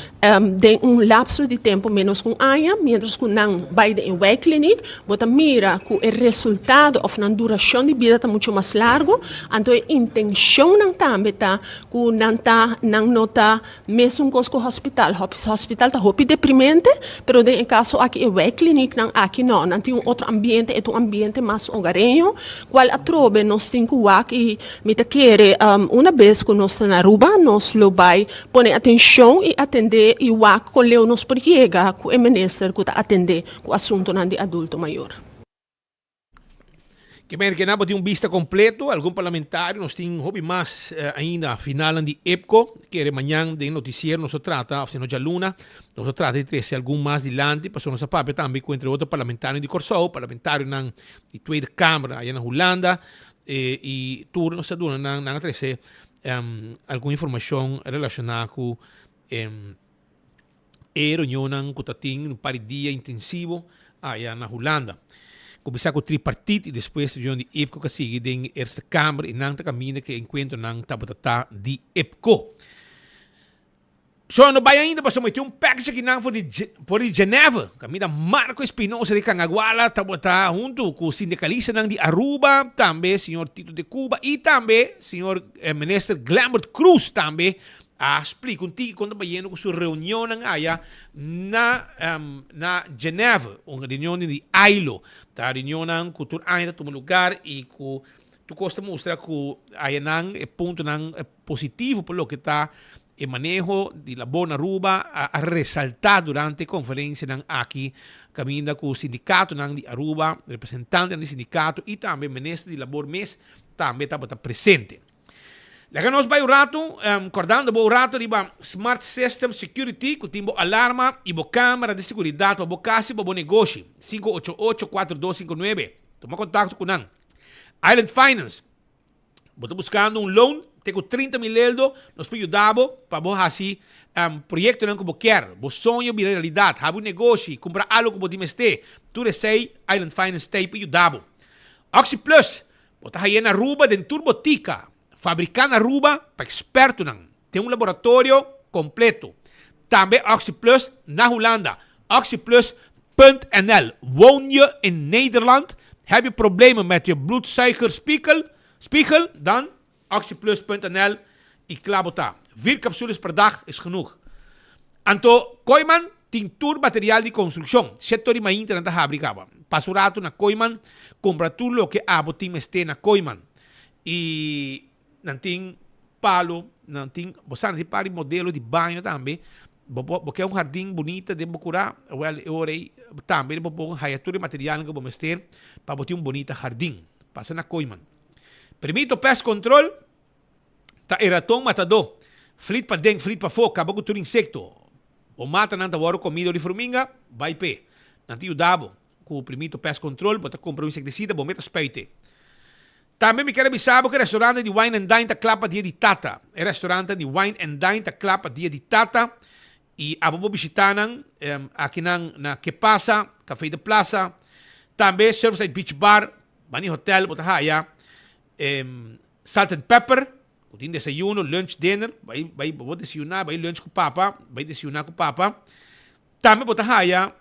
de lapso de tempo menos com ano, mientras que não vai de uma clinic, bota mira que o resultado of na duração de vida está muito mais largo, então a intenção não também tá que não nota mesmo com o hospital está hopi deprimente, pero em caso aqui é clinic não aqui não tem outro ambiente, é um ambiente mais hogareño, qual a trobe nós tem que aqui me quer uma vez que nós na Aruba nós lo vai pôr atenção e atender e o com leu nos por chega com o ministro que atender o assunto de adulto maior. Que bem que nós temos vista completo, algum parlamentário, nós temos hobby mais ainda final de EPCO, que é amanhã de noticiero, nós trata, ou seja, já luna, nós trata de trazer algum mais adiante, para nós papel também com entre outros parlamentários de Corsou, parlamentário na Tweede Câmara, aí na Holanda, e tudo nós dona na trazer alguma informação relacionada com a reunião que tem um par de dia intensivo aí na Holanda. Começar com o tripartite e depois a reunião de EPCO que sigue na Eerste Câmara e não caminha que encontro na tabatata de EPCO. So, no vai ainda, passamos a ter package aqui na por de Geneva. Caminha Marco Espinosa de Cangaguala, tabata junto com o sindicalista de Aruba, também o senhor Tito de Cuba e também o senhor ministro Glambert Cruz também. Explico contigo quando vai com sua reunião na Geneva, uma reunião de ILO. A reunião que tu ainda toma lugar e que tu gosta de mostrar que aí é ponto positivo por lo que está o manejo de labor na Aruba a ressaltar durante a conferência aqui, caminhando com o sindicato de Aruba, representante do sindicato e também o ministro de labor MES também está presente. Laga nós vai o rato, acordando o rato de Smart System Security, que tem alarma e câmera de segurança para o casa e para o negócio. 588-4259. Toma contato com nós. Island Finance. Você buscando loan, tem 30 mil euros, nós podemos ajudar para você projeto que você quer. Você sonho de realidade, have negócio, comprar algo que você tem. Tudo isso Island Finance tem para ajudar. Oxy Plus. Você está na Aruba, dentro botica. Fabricar na Aruba para experto. Tem um laboratório completo. Também Oxy Plus na Holanda. Oxyplus.nl. Woon je in Nederland? Heb je problemen met je bloedsuikerspiegel? Dan Oxyplus.nl e klabota. 4 capsules per dag is genoeg. Anto Koyman, tintur material de construção. Setor ma internet da fábrica. Pasurato na Koyman, compra tudo lo que abo tim este na Koyman. E nanting palo, nanting bosan de pari modelo de banho também. Porque é um jardim bonito de Bocurá, orei também bo hayatura material que vamos ter para botar um bonito jardim. Passa na Koyman. Permito pest control. Ta eratong matador. Flit para dentro, flit para fora, acabou com todo insecto. O mata não tá waro comida de formiga, vai pé. Nanti o dabo, com o permito pest control, bota compra um inseticida, bom meta speite. Também me quero avisar que o restaurante de Wine and Dine está clapa dia de Tata. O restaurante de Wine and Dine está clapa dia de Tata. E a bobo visitanan aqui na Que Passa, Café de Plaza. Também Surfside Beach Bar, Bani Hotel, Botahaya. Salt and Pepper, tem desayuno, lunch, dinner. Vai desayunar, vai lunch com papa, vai desayunar com papa. Também Botahaya.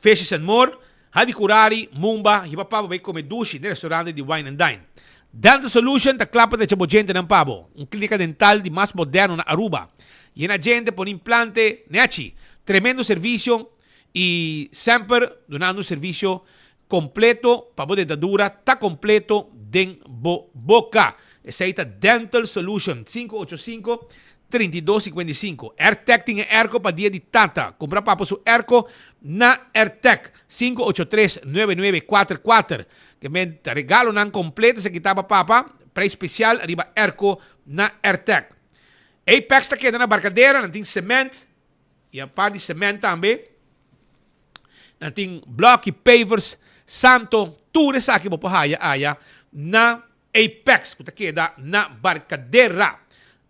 Fishes and More. Hadi Kurari, Mumba, hipapabo vai comer dushi no restaurante de Wine and Dine. Dental Solution, ta clapa de gente ng pabo. Clínica dental de mais moderno na Aruba. E na gente por implante, neachi. Tremendo serviço e sempre donando serviço completo, pabo de dadura, ta completo den boca. Essa Dental Solution, 585-3255. AirTech tem Airco para dia de Tata. Compra papo su Airco na AirTech. 583-9944. Que me regalo nan completo se kitaba papa. Preço especial arriba Airco na AirTech. Apex está quedando na barcadeira. Não tem cement. E a parte de cement também. Não tem bloco e pavers. Santo. Tudo isso aqui vou aya na Apex. Que está queda na barcadeira.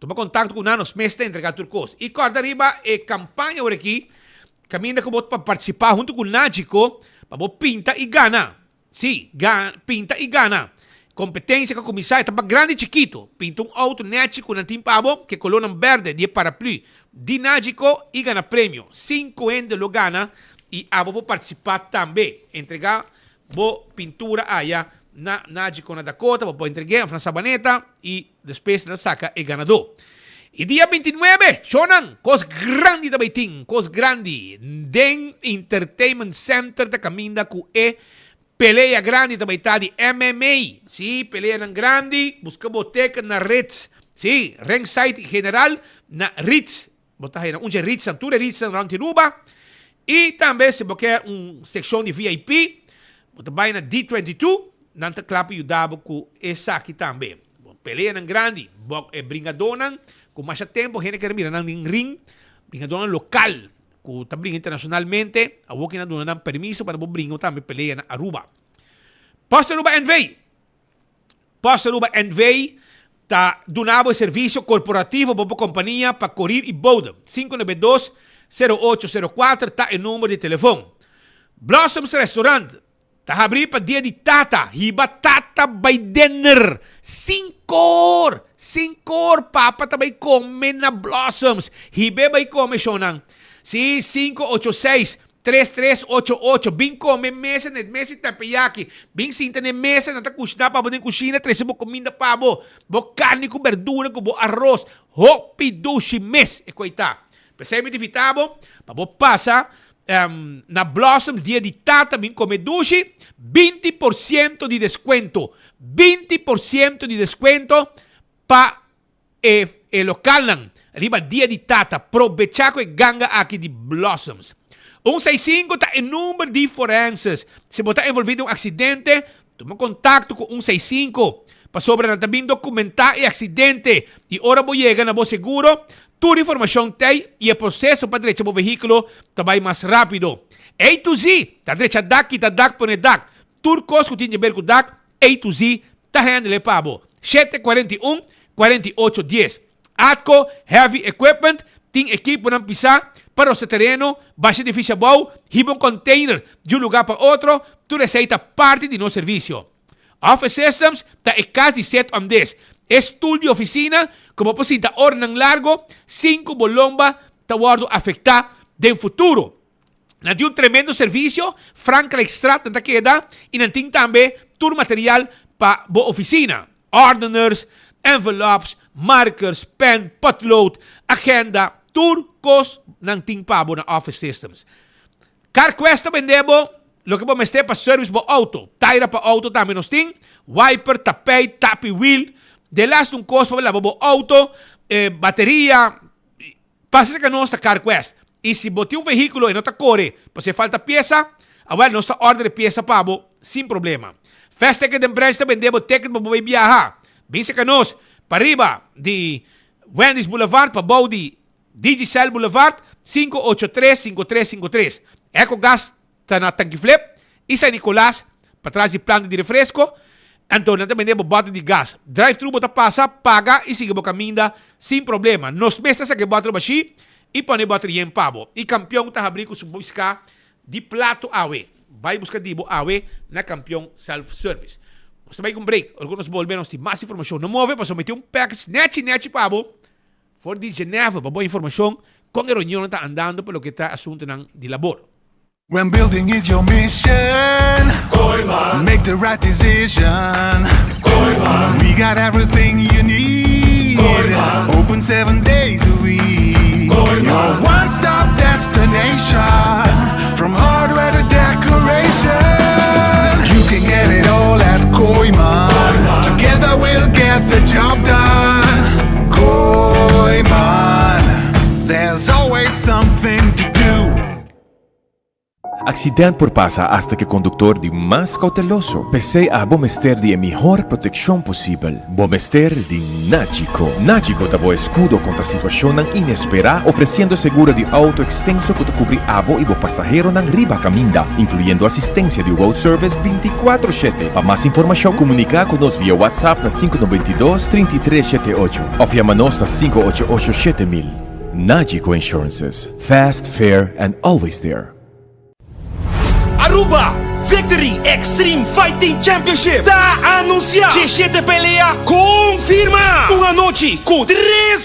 Toma contato com os mestres entregar turcos. E corda arriba e campanha por aqui. Caminha com para participar junto com o Nágico para pinta e gana. Sim, pinta e gana. Competência com o comissário está grande e chiquito. Pinta um auto Nágico na tim pabo que colona verde de paraplu. De Nágico e gana prêmio. 50 lo gana e vou participar também. Entregar boa pintura aí. Na Nágico na Dakota, vou entregar na Sabaneta e depois na saca e ganador. E dia 29, Shonan, cos grande da Baiting, cos grande, den Entertainment Center da Caminda com peleia grande da Baitá de MMA. Sim, peleia grande, busca boteca na Ritz. Sim, ringside general na Ritz. Botar aí, onde Ritz, Santura Ritz, na Rantiruba. E também se você quer seção de VIP, Mutta vai na D22, dan te klappen je dabo ku esa aqui também. Peleia ng grande, bok e bringadonang, kung masya tempo, hene kaya mira ng ring, bringadonang lokal, kung tabring internacionalmente, awokin na doon ng permiso para bringo também peleia na Aruba. Posta Aruba NV, ta donavo serviço corporativo para a companhia para correr e bodem. 592-0804 tá o número de telefone. Blossoms Restaurant, tá abrir para dia de tata, hiba tata by dinner. 5 papa tá by come na Blossoms. Hibe by come shonang. Si 586-3388. Bing come mesa net mesa tapayaki. Bing sinta ne mesa na takusna pa bo din kusina. Tres bo comida pa bo. Bo carne com verdura com bo arroz. Hopi dushi mes. E coita. Pensei vitabo. Pa bo passa na Blossoms dia de tata. Bing come dushi. 20% de descuento. 20% de descuento pa e local lang. Arriba dia de tata. Provechaco e ganga aqui de Blossoms. 165 tá em número de forenses. Se você está envolvido em um acidente, toma contato com 165 para sobre também documentar o acidente. E ora você chega na voz seguro, toda a informação tem e o processo para direito do veículo também mais rápido. A to Z, tá direita DAC, tá DAC, põe DAC. Turcos que tem a ver com DAC, A to Z, tá handle pabo. 741-4810. Atco Heavy Equipment, tem equipo para pisar para o seu terreno, baixa difícil bom, riba um container de um lugar para outro, tu receita parte de nosso serviço. Office Systems, tá em casa de 7 a 10. Estúdio de oficina, como posita ornang largo, 5 bolomba, tá guardo afetar de futuro. Na de um tremendo serviço, franca extrato na queda, e na tem também todo material para a oficina. Ordeners, envelopes, markers, pen, potlood, agenda, turcos ng ting pabo na Office Systems. CarQuest vendebo, lo que po meste pa service bo auto. Taira pa auto também nos ting, wiper, tapete, tapi wheel, de last un costo pa bo auto, bateria, passa que nossa CarQuest. E se bote um veículo e não tá corre, se falta peça, agora nossa ordem de peça pabo, sem problema. Fast Ticket Empresa vendebo ticket pa bo viajar. Bisa que nos, para riba de Wendy's Boulevard, pa bau de Digicel Boulevard, 583-5353. EcoGas está na Tanque Flip. E San Nicolás, para trás de planta de refresco. Então, nós também temos bote de gás. Drive-thru, bota passa, paga e siga o caminho sem problema. Nos mestres que botam baixi e põe bateria em pabo. E campeão está abrindo com buscar de plato awe. Vai buscar de awe na campeão self-service. Você vai com break. Alguns volvemos ter mais informação. Não move, para someter um package net pabo. For de Geneva, para boa informação, com a reunião está andando pelo que está assunto de labor. When building is your mission, Koiman. Make the right decision. Koiman. We got everything you need. Koiman. Open 7 days a week. Koiman. Your one-stop destination. From hardware to decoration. You can get it all at Koiman. Together we'll get the job done. Koiman. There's always something to do. Accidente por pasa hasta que conductor de más cauteloso. Pese a Bomester de mejor protección posible. Bomester de Nagico. Nagico dabo escudo contra situación inesperada, ofreciendo seguro de auto extenso que te cubre abo y bo pasajero nan riba caminda, incluyendo asistencia de road service 24/7. Para más información, comunica con nos vía WhatsApp na 592-3378 o llamanos na 588-7000. Nagico Insurances. Fast, fair, and always there. Aruba Victory Extreme Fighting Championship está anunciado. 17 pelea confirma. Una noche con 3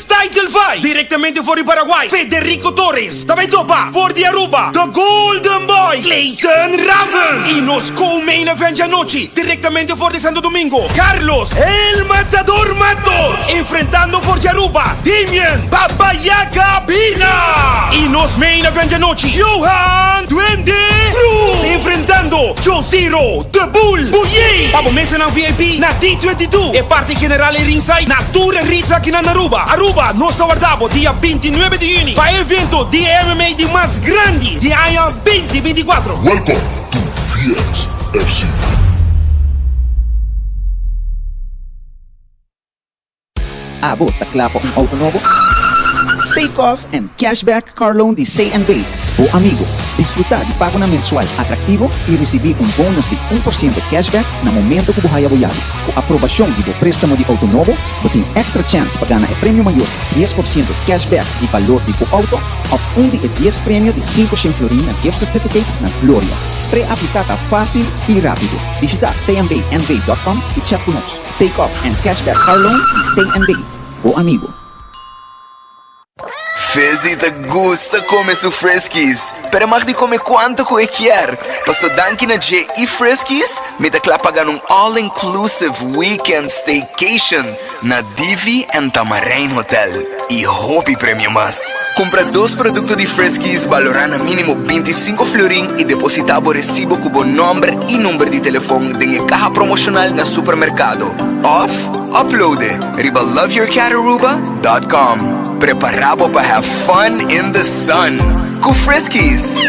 title fight directamente por el Paraguay. Federico Torres también topa por de Aruba. The Golden Boy Clayton Raven. Y nos co-main event anoche directamente por de Santo Domingo. Carlos El Matador Matos enfrentando por de Aruba Damien Babayaga Pina. Y nos main event anoche Johan Duende Cruz enfrentando Josiro The Bull Buye. Vamos mesa na VIP na D22. E parte general e ringside na Tour Rizza aqui na Aruba. Aruba, nós aguardamos dia 29 de junho para evento de MMA de mais grande de AIA 2024. Welcome to 10 FC. Abot taklapo ang auto novo? Take off and cashback car loan di Say and Bay. O amigo, disfrutar de pago na mensual atractivo y recibir un bonus de 1% cashback na momento que buhay aboyado. O aprobación de préstamo de auto novo, boting extra chance para ganar el premio mayor 10% cashback de valor de tu auto o un de 10 premio de 500 florin na gift certificates na Gloria. Pre-aplicata fácil y rápido. Visita sayandbaynbay.com y chat con nos. Take off and cashback car loan di Say and Bay. O amigo. Fezzy te gusta comer su Friskies, pero mag di comer quanto que quer. Paso danki na J e Friskies, me declara pagar um all-inclusive weekend staycation na Divi and Tamarain Hotel. E hopi premio mas. Compra 2 produtos de Friskies valorando mínimo 25 florin e depositava o recibo com o nome e número de telefone em caja promocional na supermercado. Off, uploade, riba loveyourcataruba.com. Preparado para have fun in the sun. Com Friskies.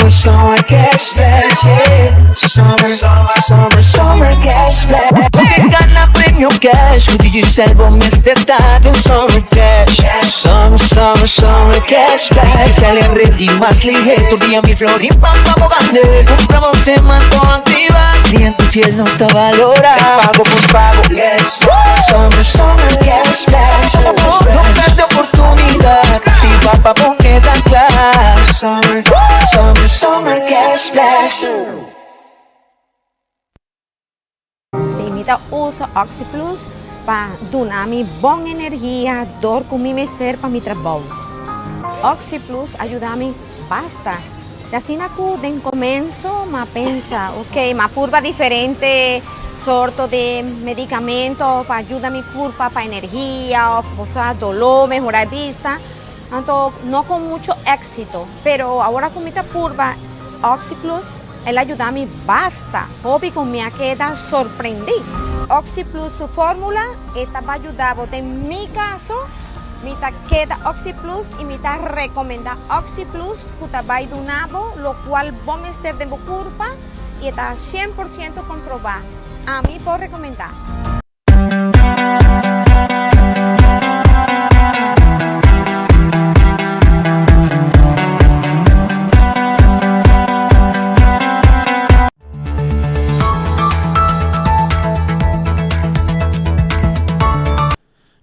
Summer cashback, yeah. Summer cashback. Porque gana premio cash, kung di salvo Mr. Dating Summer cash. Summer cashback. Sale ready más ligero, día mi florín pago grande. Compramos se mandó activa, cliente fiel no está valorado. Pago por pago, yes. Summer cashback. No perde oportunidad, activa pa' porque dan clase. Summer cashback. Se imita uso OxyPlus para dar mi buena energía, dor com mi mister para mi trabajo. OxyPlus ajuda a mim basta. Assim na den começo, ma pensa, ok, ma curva diferente, sorto de medicamento para ajudar mi curva para energía, o sea, dolor, mejorar vista. Entonces, no con mucho éxito, pero ahora con mi curva OxyPlus, él ayuda a mí basta. Hobby con mi queda sorprendí. OxyPlus, su fórmula, esta va a ayudar, en mi caso, mi queda OxyPlus y mi recomenda OxyPlus, que te va a ayudar, lo cual va a estar de curva y está 100% comprobado. A mí puedo recomendar.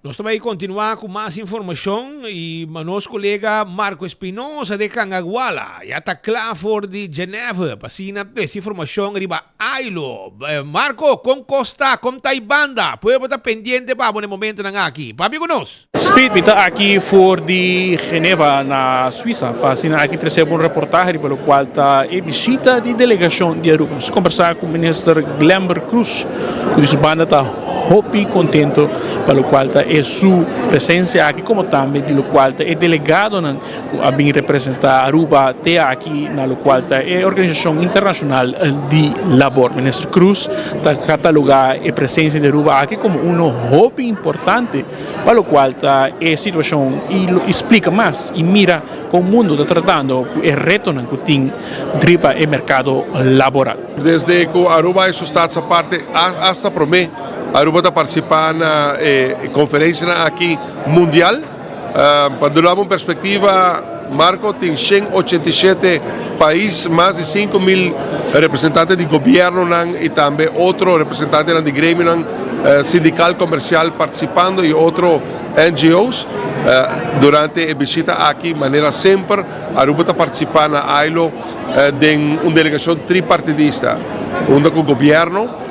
Nós vamos continuar com mais informação e nosso colega Marco Espinosa de Cangaguala já está claro for de Geneva para assinar essa informação riba Ailo. Marco, como está? Como está a banda? Pode estar pendente para o momento aqui. Papi conosco. Speed está aqui for de Geneva na Suíça para assinar aqui recebe reportagem pelo qual está a visita de delegação de Aruba. Vamos conversar com o ministro Glember Cruz, que diz banda está hopi contento para lo cual es su presencia aquí, como también de lo cual es delegado a bien representar Aruba de aquí, na lo cual es organización internacional de labor. Ministro Cruz está cataloga la presencia de Aruba aquí como un hobby importante, para lo cual es situación y lo explica más y mira cómo el mundo está tratando el reto que tiene driba el mercado laboral. Desde que Aruba es esta parte hasta Promé, Aruba está participando en conferencia aquí mundial. Para dar una perspectiva, Marco, tiene 187 países, más de 5.000 representantes de gobierno y también otros representantes de gremio sindical comercial participando y otros NGOs. Durante la visita aquí, de manera siempre, Aruba está participando en una delegación tripartidista, una con el gobierno,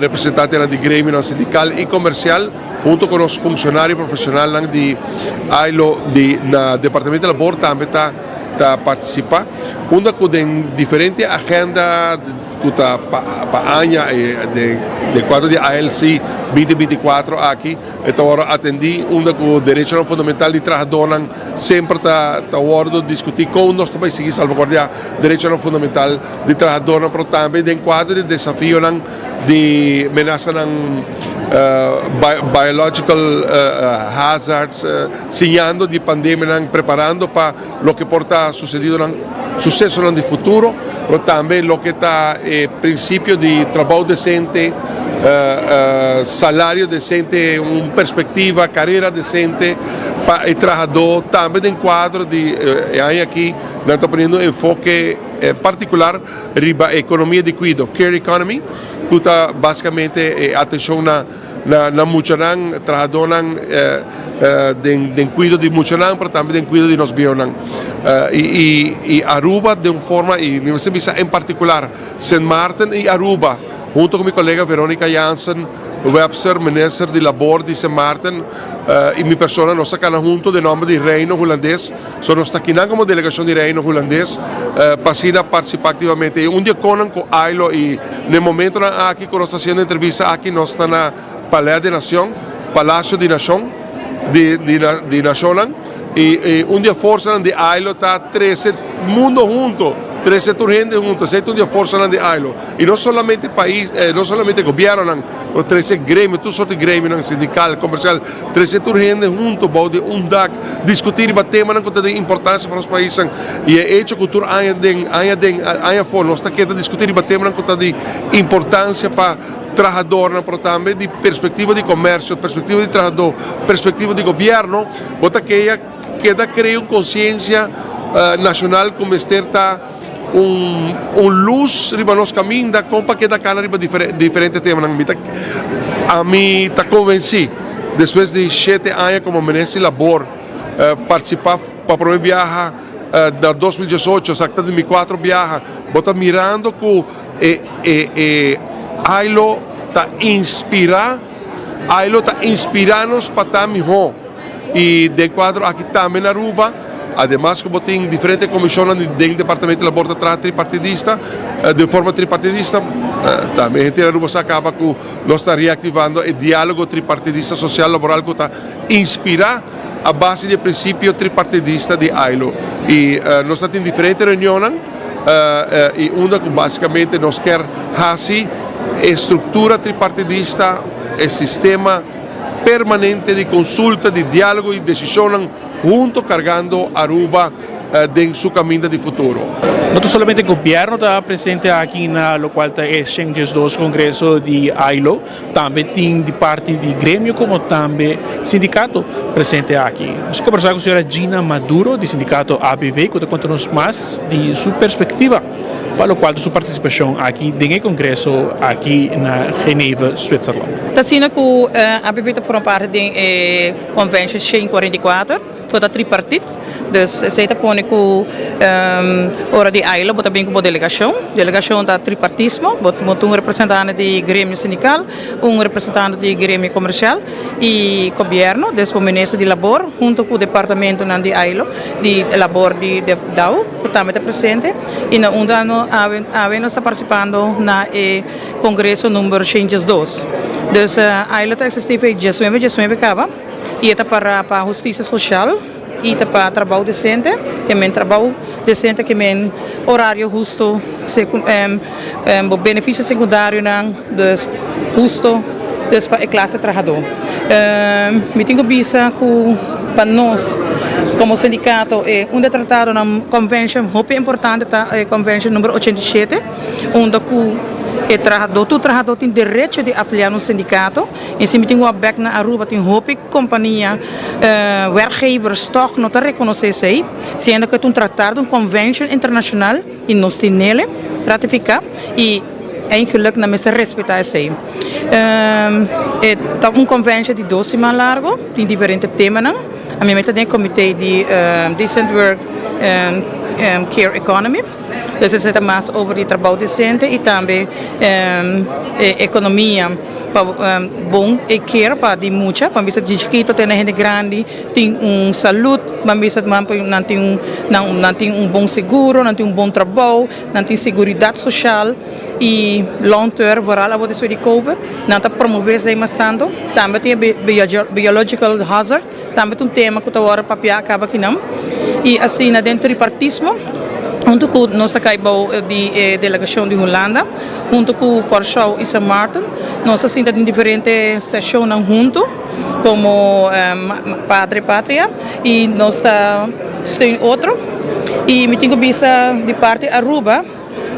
representantes de gremio sindical y comercial, junto con los funcionarios profesionales de AILO, del Departamento de Labor, también está participando, una con diferentes agendas para año de quadro de ALC 2024 aqui. Então agora atendi com o direito fundamental de trabajador sempre está a discutir com nós também seguir salvaguardar o direito fundamental de trabajador, mas também de quadro de desafio de ameaça biological hazards, sinhando de pandemia, preparando para o que porta sucedido sucesso no futuro, mas também o que está princípio de trabalho decente, salário decente, uma perspectiva, carreira decente para o trabalhador, também em quadro de aqui nós estamos tendo enfoque particular riba a economia de cuidado, care economy, que está basicamente atenção na muchanan, trabalhador de cuidado de muchanan, mas também de cuidado de nós bionan. E Aruba de uma forma, e me visa em particular, Saint Martin e Aruba, junto com minha colega Veronica Jansen, Webster, ministro de Labor de Saint Martin, e minha pessoa, nós estamos junto de nome de Reino Holandês, nós estamos aqui como delegação de Reino Holandês, para participar ativamente. Um dia com AILO e no momento aqui que nós estamos fazendo entrevista aqui, nós estamos na Palácio de Nação, Palácio de Nação, de Nação, e um dia força de AILO está 13 mundo junto, 13 gente juntos, é um dia força de AILO. E não somente país, não somente governo, mas 13 grêmios, todos os grêmios, sindical, comercial, 13 gente juntos, para dag discutir e temas de importância para os países. E é hecho cultura ainda for, nós estamos querendo discutir e temas de importância para trabajador, mas também de perspectiva de comércio, perspectiva de trabalhador, perspectiva de governo, bota que queda criar consciência nacional como está luz riba nos caminho da compa que da cana riba diferente tema a mim está convencido depois de 7 anos como ministro de Labor participar para o primeiro viaje da 2018 hasta 2004 viaje bota mirando que AILO está inspirando-nos para estar melhor e de quadro aqui também na Aruba. Además, como tem diferentes comissões do Departamento de Labor tripartidista, de forma tripartidista, também a gente na Aruba se acaba que nós está reactivando o diálogo tripartidista social laboral que está inspirar a base de princípio tripartidista de AILO. E nós estamos em diferentes reuniões, e uma que basicamente nós quer fazer estrutura tripartidista, o sistema permanente de consulta, de diálogo e decisão junto cargando Aruba en su camino de futuro. No solamente el gobierno está presente aquí en lo cual es Schengen 2 Congreso de AILO, también tiene de parte del gremio como también sindicato presente aquí. Vamos a conversar con la señora Gina Maduro, del sindicato ABV, que conta-nos más de su perspectiva, para lo cual su participación aquí en el Congreso aquí en Geneva, Suiza. Está sendo que a ABV forma parte da Convention 144, Kota tripartite. Dus zij te pone ku ora di ailo, bota bem com delegação. Delegação da tripartismo, bota um representante de grêmio sindical, um representante de grêmio comercial e governo, después ministro de labor, junto com o departamento de ailo, de labor de DAO, que também está presente. E na ano nós está participando na congresso número 102. Dus ailo está existindo em 19 acaba e está para a justiça social. E para trabalho decente, que é trabalho decente, que é horário justo, benefício secundário, dus justo, dus para a classe trabalhador. Me tenho visa que para nós, como sindicato, é tratado na convention, muito importante, a convention número 87, onde o trabalhador tem direito de afiliar no sindicato. E se me tem uma back na Aruba, tem hope companhia, werkgevers toch não reconhecer isso, sendo que é tratado de convention internacional e nós temos nele ratificar e eigenlijk na mesa respeitar isso aí. É convention de 12 semanas largo, tem diferentes temas. A minha meta tem comitê de decent work care economy. Dus het zit mais over die trabalho decente e também economia bom e care para de muita, para bisa de chiquito tem gente grande, tem saúde, para bisa não tem bom seguro, não tem bom trabalho, não tem seguridade social e long term vooral agora depois de Covid, não está promover isso mais tanto, também tem biological hazard, também tem tema que está agora papia acaba aqui não e assim na dentro do tripartismo junto com nossa caiba de delegação de Holanda, junto com o Corchau e São Martin, nós assim temos diferentes sessões junto, como Padre Pátria, e nós tem outro, e me tenho visto de parte Aruba,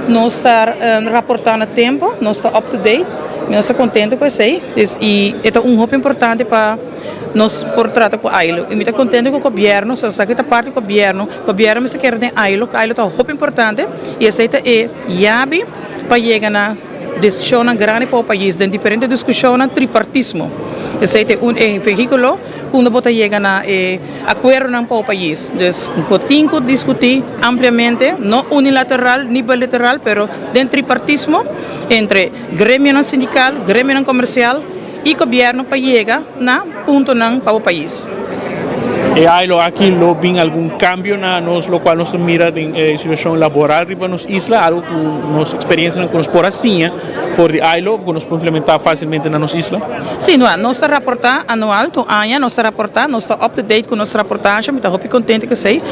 nós está reportando a tempo, nós está up to date, nós estamos contentes com isso, e é hope importante para nós por tratar com ailo. E me está contente com o governo, só que está parte do governo me se quer ter ailo está muito importante e aceita chave para chegar na decisão grande para o país, de diferentes discussões tripartismo. Aceita veículo quando bota chega na acordo para o país. Então, tem que discutir ampliamente, não unilateral, nem bilateral, mas dentro tripartismo entre grêmio sindical, grêmio comercial e governo para chegar na ponto para o país. E aí aqui lo vem algum cambio na nós, lo qual nós mira em situação laboral riba nos isla, algo que nossa experiência com os por assim, for de ailo, que nós podemos implementar facilmente na nossa isla. Sim, não, nossa reportagem anual, nossa reportagem, nós está up to date com nossa reportagem, está muito contente que sei,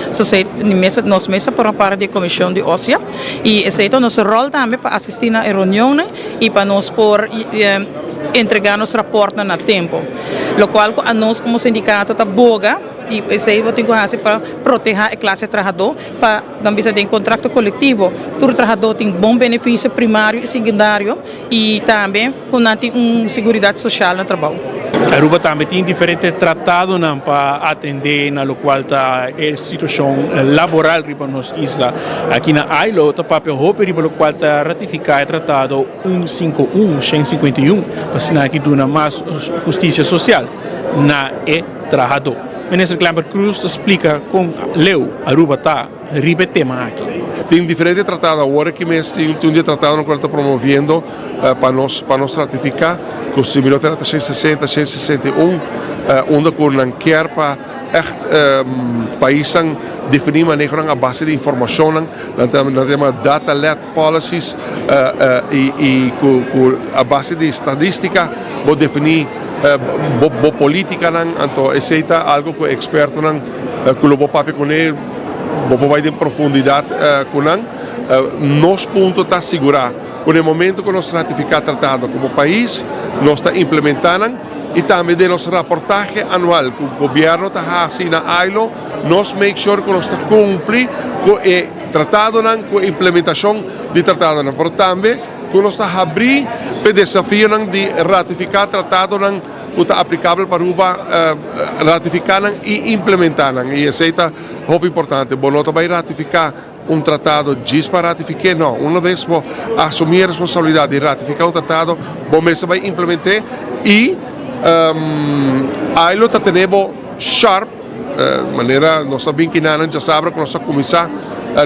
nós mesa por parte da comissão de OSIA e esse é o nosso rol também para assistir na reunião e para nós por entregar nosso reporte na tempo, lo qual a nós como sindicato está boga e isso aí tem que fazer para proteger a classe trabalhador, para também ter contrato coletivo, todo trabalhador tem bom benefício primário e secundário e também com segurança social no trabalho. Aruba também tem diferentes tratados para atender na qual está a situação laboral riba nos isla. Aqui na Ailo está papel hope riba lo qual está ratificar o tratado 151 para assinar aqui duna mais justiça social na trabalhador. Ministro Clamber Cruz explica como leu Aruba está riba tema aqui. Tem diferentes tratados agora que me tem um tratado no qual está promovendo para nós ratificar, que o similar trata 660, 661, onde com não quer para países definir manejo a base de informação, na tema data-led policies e com a base de estatística, vou definir boa política, então esse é algo que o experto que o papo com ele vai em profundidade com ele. Nosso ponto está assegurar que no momento que nós ratificar tratado como país, nós está implementando e também de nossa reportagem anual que o governo está fazendo na AILO, nós make sure que nós está cumprir com o tratado, com a implementação do tratado, mas também que nós está abrir para o desafio de ratificar tratado que está aplicável para Aruba, ratificar e implementar. E isso é muito importante. Bom, nós vai ratificar tratado diz para ratificar, não. Uma vez vou assumir a responsabilidade de ratificar tratado, bom, mas vai implementar e aí está tendo sharp maneira nós sabemos que não já sabe que nós começar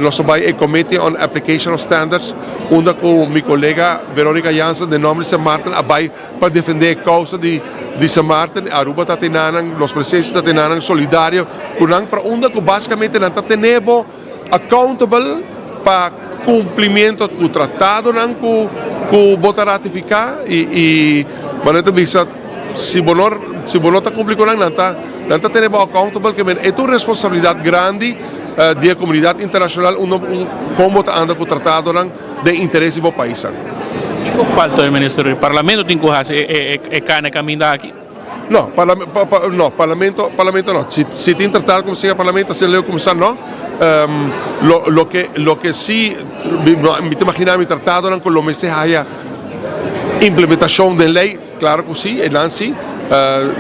nós vai a Committee on Application of Standards onde com minha colega Veronica Jansen de nome de São Martin vai para defender a causa de São Martin. Aruba está tendo os presidentes está tendo solidário com para onde que basicamente não está tendo accountable para cumprimento do tratado não que bota ratificar e maneira bisa se bonor está cumprindo não está tendo accountable que é uma responsabilidade grande da comunidade internacional como está andando com o tratado de interesse do país. O falta do Ministério do Parlamento tem que fazer caminho aqui. No, Parlamento no. Si tem tratado como se o Parlamento se leu começar no. Lo que sí me imaginar mi tratado con lo que se haya implementación de ley, claro que sí, el ANSI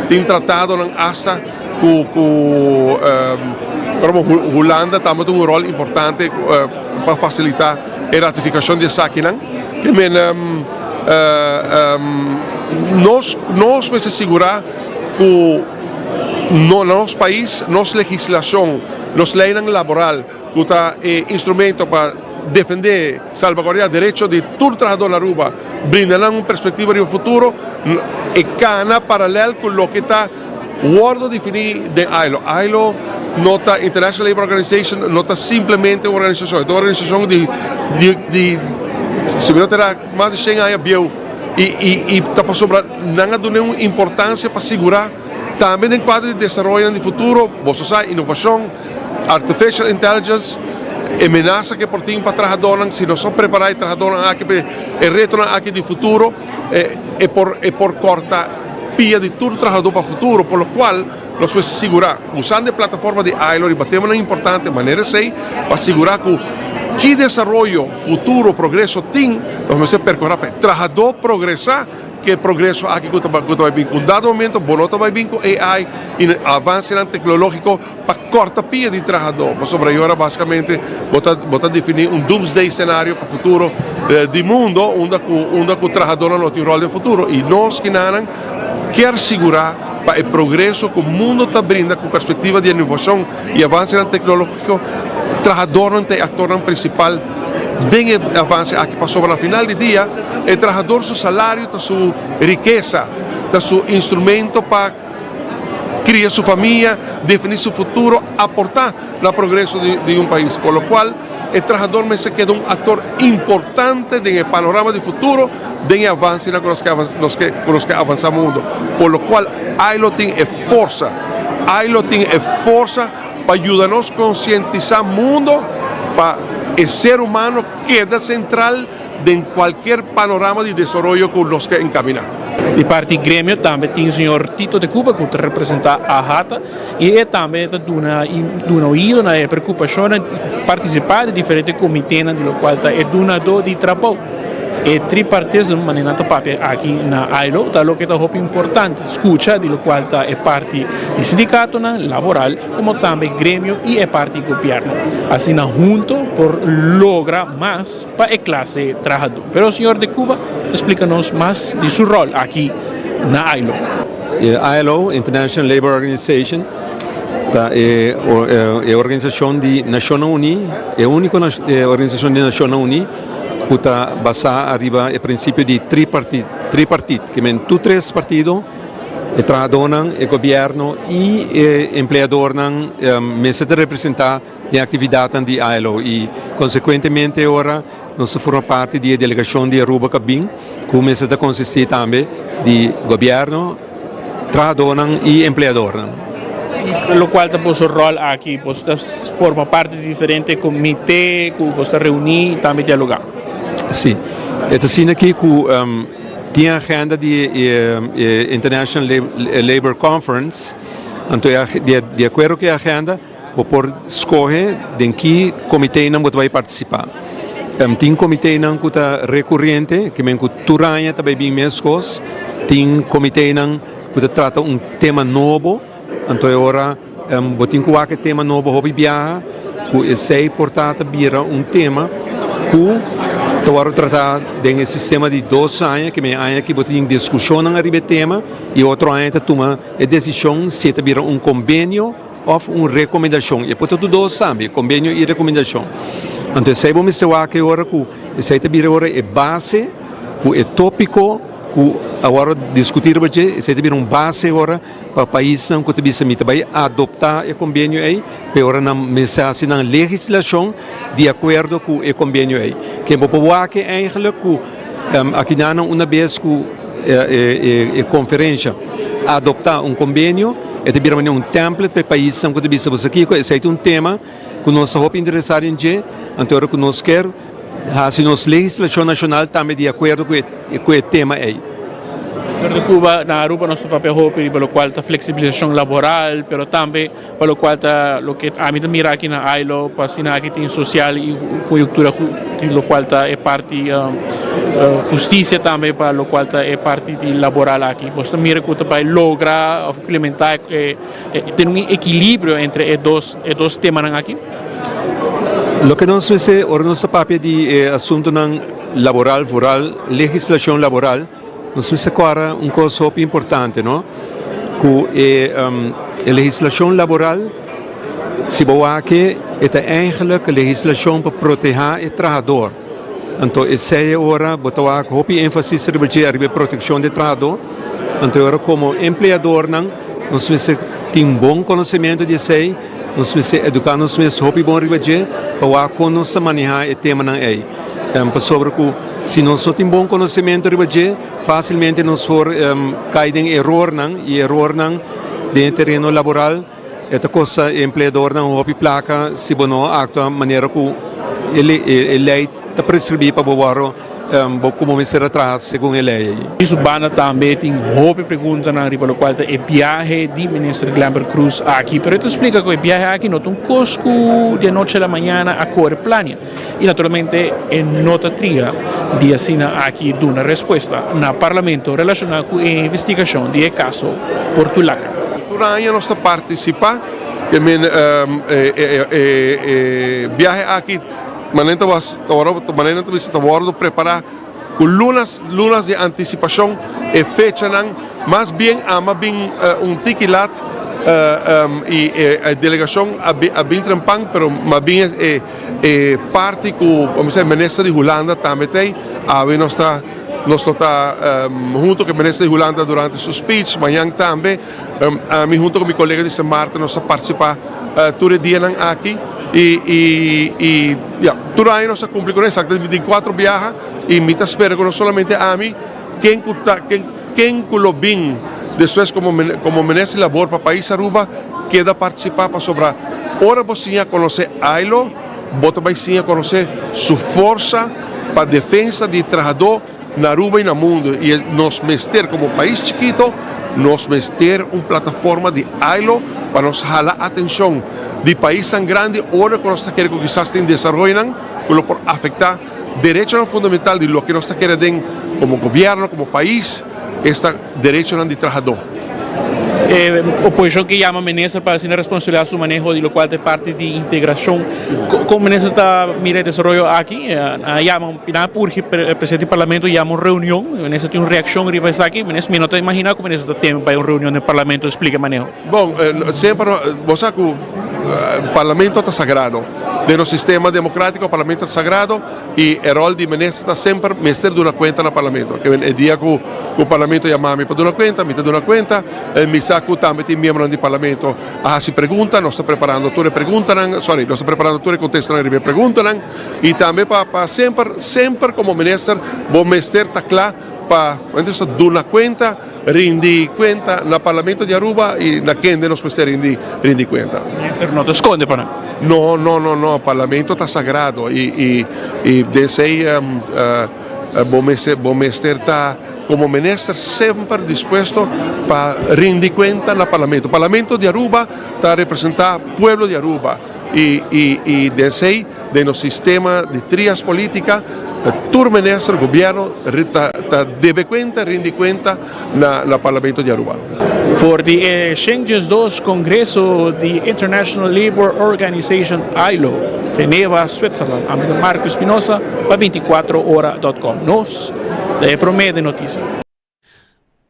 tem tratado hasta Holanda também tem rol importante para facilitar a ratificação de Sakinan. Que nós vamos assegurar que no nosso país, nossa legislação, nossa lei laboral, que está instrumento para defender, salvaguardar o direito de todo trabalhador na Aruba, brindando uma perspectiva de futuro, e cana paralelo com o que está guardo definido de ILO. ILO nota International Labour Organization, nota simplesmente uma organização. É uma organização de se não terá mais de 100 anos e está para sobrar não há nenhuma importância para segurar também em quadro de desenvolvimento de futuro, você sabe, inovação, artificial intelligence, ameaça que por ti para trabalhadores, se não são preparados trabalhadores aqui para o retorno aqui de futuro, é por corta pia de todo trabalhador para o futuro, por lo qual nós vamos segurar, usando a plataforma de ILO, e batemos uma importante maneira assim, para segurar que desenvolvimento futuro, progresso tem, nós vamos percorrer para o trabalhador progressar, que progresso aqui que vai vir com dado momento, bonota vai vir com AI e avanço tecnológico para corta pia de trabalhador. Mas sobre agora basicamente bota definir doomsday cenário para o futuro do mundo, onde o trabalhador não tem rol de futuro e nós que não quer segurar para o progresso que o mundo está brindando com perspectiva de inovação e avanço tecnológico, o trabalhador não tem ator principal. Bem avanço aqui passou no final do dia, o trabalhador, seu salário, sua riqueza, seu instrumento para criar sua família, definir seu futuro, aportar no progresso de um país. Por lo qual, o trabalhador se queda um ator importante no panorama de futuro, de avanço com os que avançamos o mundo. Por lo qual, ILO tem força para ajudar-nos a conscientizar o mundo para o ser humano queda central em qualquer panorama de desenvolvimento com os que encaminhar. De parte do Grêmio também tem o senhor Tito de Cuba, que representa a Hata, e também tem uma ouído na preocupação de participar de diferentes comitês, do qual é donador de trabalho. E tripartismo, maneira papel aqui na ILO, tá lo que tá muito importante, escuta, do qual é parte do sindicato laboral, como também Grêmio e é parte do governo. Assim, junto, por lograr mais para a classe trabalhadora. Pero o senhor de Cuba, explica-nos mais de seu rol aqui na ILO. ILO, International Labour Organization, é a organização de Nações Unidas, é a única organização de Nações Unidas que está basada arriba o princípio de tripartite, que é tu três partidos, o trabalhador, o governo e o empregador, se representar a atividade de ILO e, consequentemente, agora nós formamos parte da delegação de Aruba Cabim, que se consiste também de governo, trabalhador e empregador. Lo qual tem o seu rol aqui, você forma parte de diferentes comitês, que você reúne e também dialogar. Sim, é assim aqui que tem a agenda de International Labour Conference, então de acordo com a agenda, vou por escolher em que comitê não vai participar. Tem comitê não que está recorrente, que é que Turanha também bem mescos, tem comitê não que trata tema novo, então agora vou ter que tema novo hobby viajar, que é portar vira tema que agora tratar de sistema de 2 anos, que é ano que tem discussão sobre o tema, e outro ano toma a decisão se vira convênio of uma recomendação. E portanto dois sabe, convênio e recomendação. Então se vamos falar que agora que esse também agora é base, que é tópico, que agora discutir hoje, esse também base agora para país que também se vai adoptar o convênio aí, para agora na mensagem na legislação de acordo com o convênio aí. Que vou falar que eigenlijk aqui na uma vez que conferência adoptar um convênio, é também um template para país que também se aqui, esse é um tema que nós estamos interessados em ver, então que nós queremos a nossa legislação nacional também de acordo com o tema aí. De Cuba, na Aruba, nosso papel é pelo qual a flexibilização laboral, pero também pelo qual o que a mim mira aqui na AILO, para assinar aqui tem social e conjuntura, pelo qual é parte justiça também, para o qual é parte de laboral aqui. Você mira que vai lograr implementar, ter um equilíbrio entre os dois temas aqui. Lo que nós vemos é o nosso papel de assunto laboral, legislação laboral. Nós vemos agora coisa muito importante, não? Que a legislação laboral, se boa que é eigenlijk a legislação para proteger o trabalhador. Então, essa é a hora, botar muito ênfase sobre a proteção do trabalhador. Então, agora como empregador, nós vemos tem bom conhecimento de isso, nós vemos educar, nós vemos muito bom ribadir para conosco manejar o tema aí. Sobre que se nós não temos bom conhecimento de facilmente nós cair em erro e erro de terreno laboral esta coisa empregador não houve placa se não actua maneira que ele lei está prescrever para o como ser atrás segundo a lei. Isso bana também tem uma pergunta na riba do qual é viagem de ministro Glamber Cruz aqui, pero tu explica que o viagem aqui não tem um custo de noite à manhã a cor plania e naturalmente é nota tria de assinar aqui de uma resposta na parlamento relacionada com a investigação de caso Portulaca. Turanya nós participa que viagem aqui manenta está preparar com lunas de antecipação e fecha mais bem tiquilat e a delegação a bem trampang pero mais bem é parte que o ministro de Holanda também tem nós está junto com o ministro de Holanda durante seu speech amanhã também junto com meu colega de São Martin nós participar todo dia aqui e tudo aí nós cumprimos com isso, tem 4 viagens e me espera que não somente a mim, quem lo bem depois como ministro de labor para o país Aruba, queda participar para sobre ora você conhecer AILO, você vai conhecer sua força para a defesa de trabalhador na Aruba e no mundo e nós mester como país chiquito, nós mester uma plataforma de AILO para nos jalar a atenção de país tão grande, ahora que nós queremos que quizás tenha desenvolvimento, por afetar direito fundamental de lo que nós queremos como governo, como país, este direito de trabalhador. Oposição que chama ministro para assumir a responsabilidade do manejo de lo qual é parte de integração. Como o ministro está mirando desenvolvimento aqui, o presidente do parlamento chama uma reunião, o ministro tem uma reação e vai aqui, o ministro não está imaginando que o ministro tem uma reunião no parlamento explica o manejo. Bom, sempre, você sabe que o parlamento está sagrado. De no sistema democrático, o parlamento é sagrado e o rol de ministro está sempre meter de uma conta no parlamento. Que o dia que o parlamento chama me para dar uma conta, me dá uma conta, me saco também tem membros do parlamento a se pergunta, nós estamos preparando todas as perguntas, nós estamos preparando todas as contestas as perguntas e também para sempre como ministro, vou meter está claro para dar uma conta, rendir conta no parlamento de Aruba e na quem nós podemos rendir conta. Não te esconde para No, o parlamento está sagrado e desse aí o ministro está como ministro sempre disposto para rendir conta no parlamento. O parlamento de Aruba está representar o povo de Aruba e desse aí, no sistema de trias políticas, todo ministro, o governo, deve conta, rende conta no parlamento de Aruba. Voor de Schengens 2 Congresso de International Labour Organization ILO, Geneva, Switzerland, amigo Marco Espinosa, para 24hora.com. Nos, de Promede Notícia.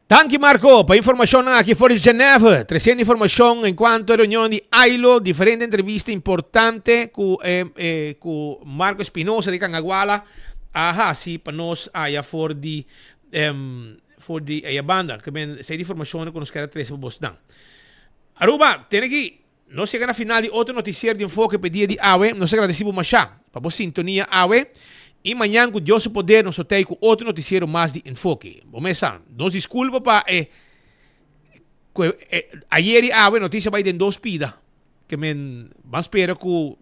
Thank you, Marco. Para información aquí por Geneva, 300 información en cuanto a reunión de AILO, diferente entrevista importante con Marco Espinosa de Cangaguala. Ajá, sí, para nos allá for the banda, que ben sei información con los que era 3 vos dan. Aruba, tiene que no se gana final de otro noticiero de enfoque pedía de AWE, nos agradecemos más ya, para vos sintonía AWE. Y mañana, con Dios poder, nos otei con otro noticiero más de enfoque. Bomesa, nos disculpa para ayer y AWE noticia vai de 2 pida, que men van espera que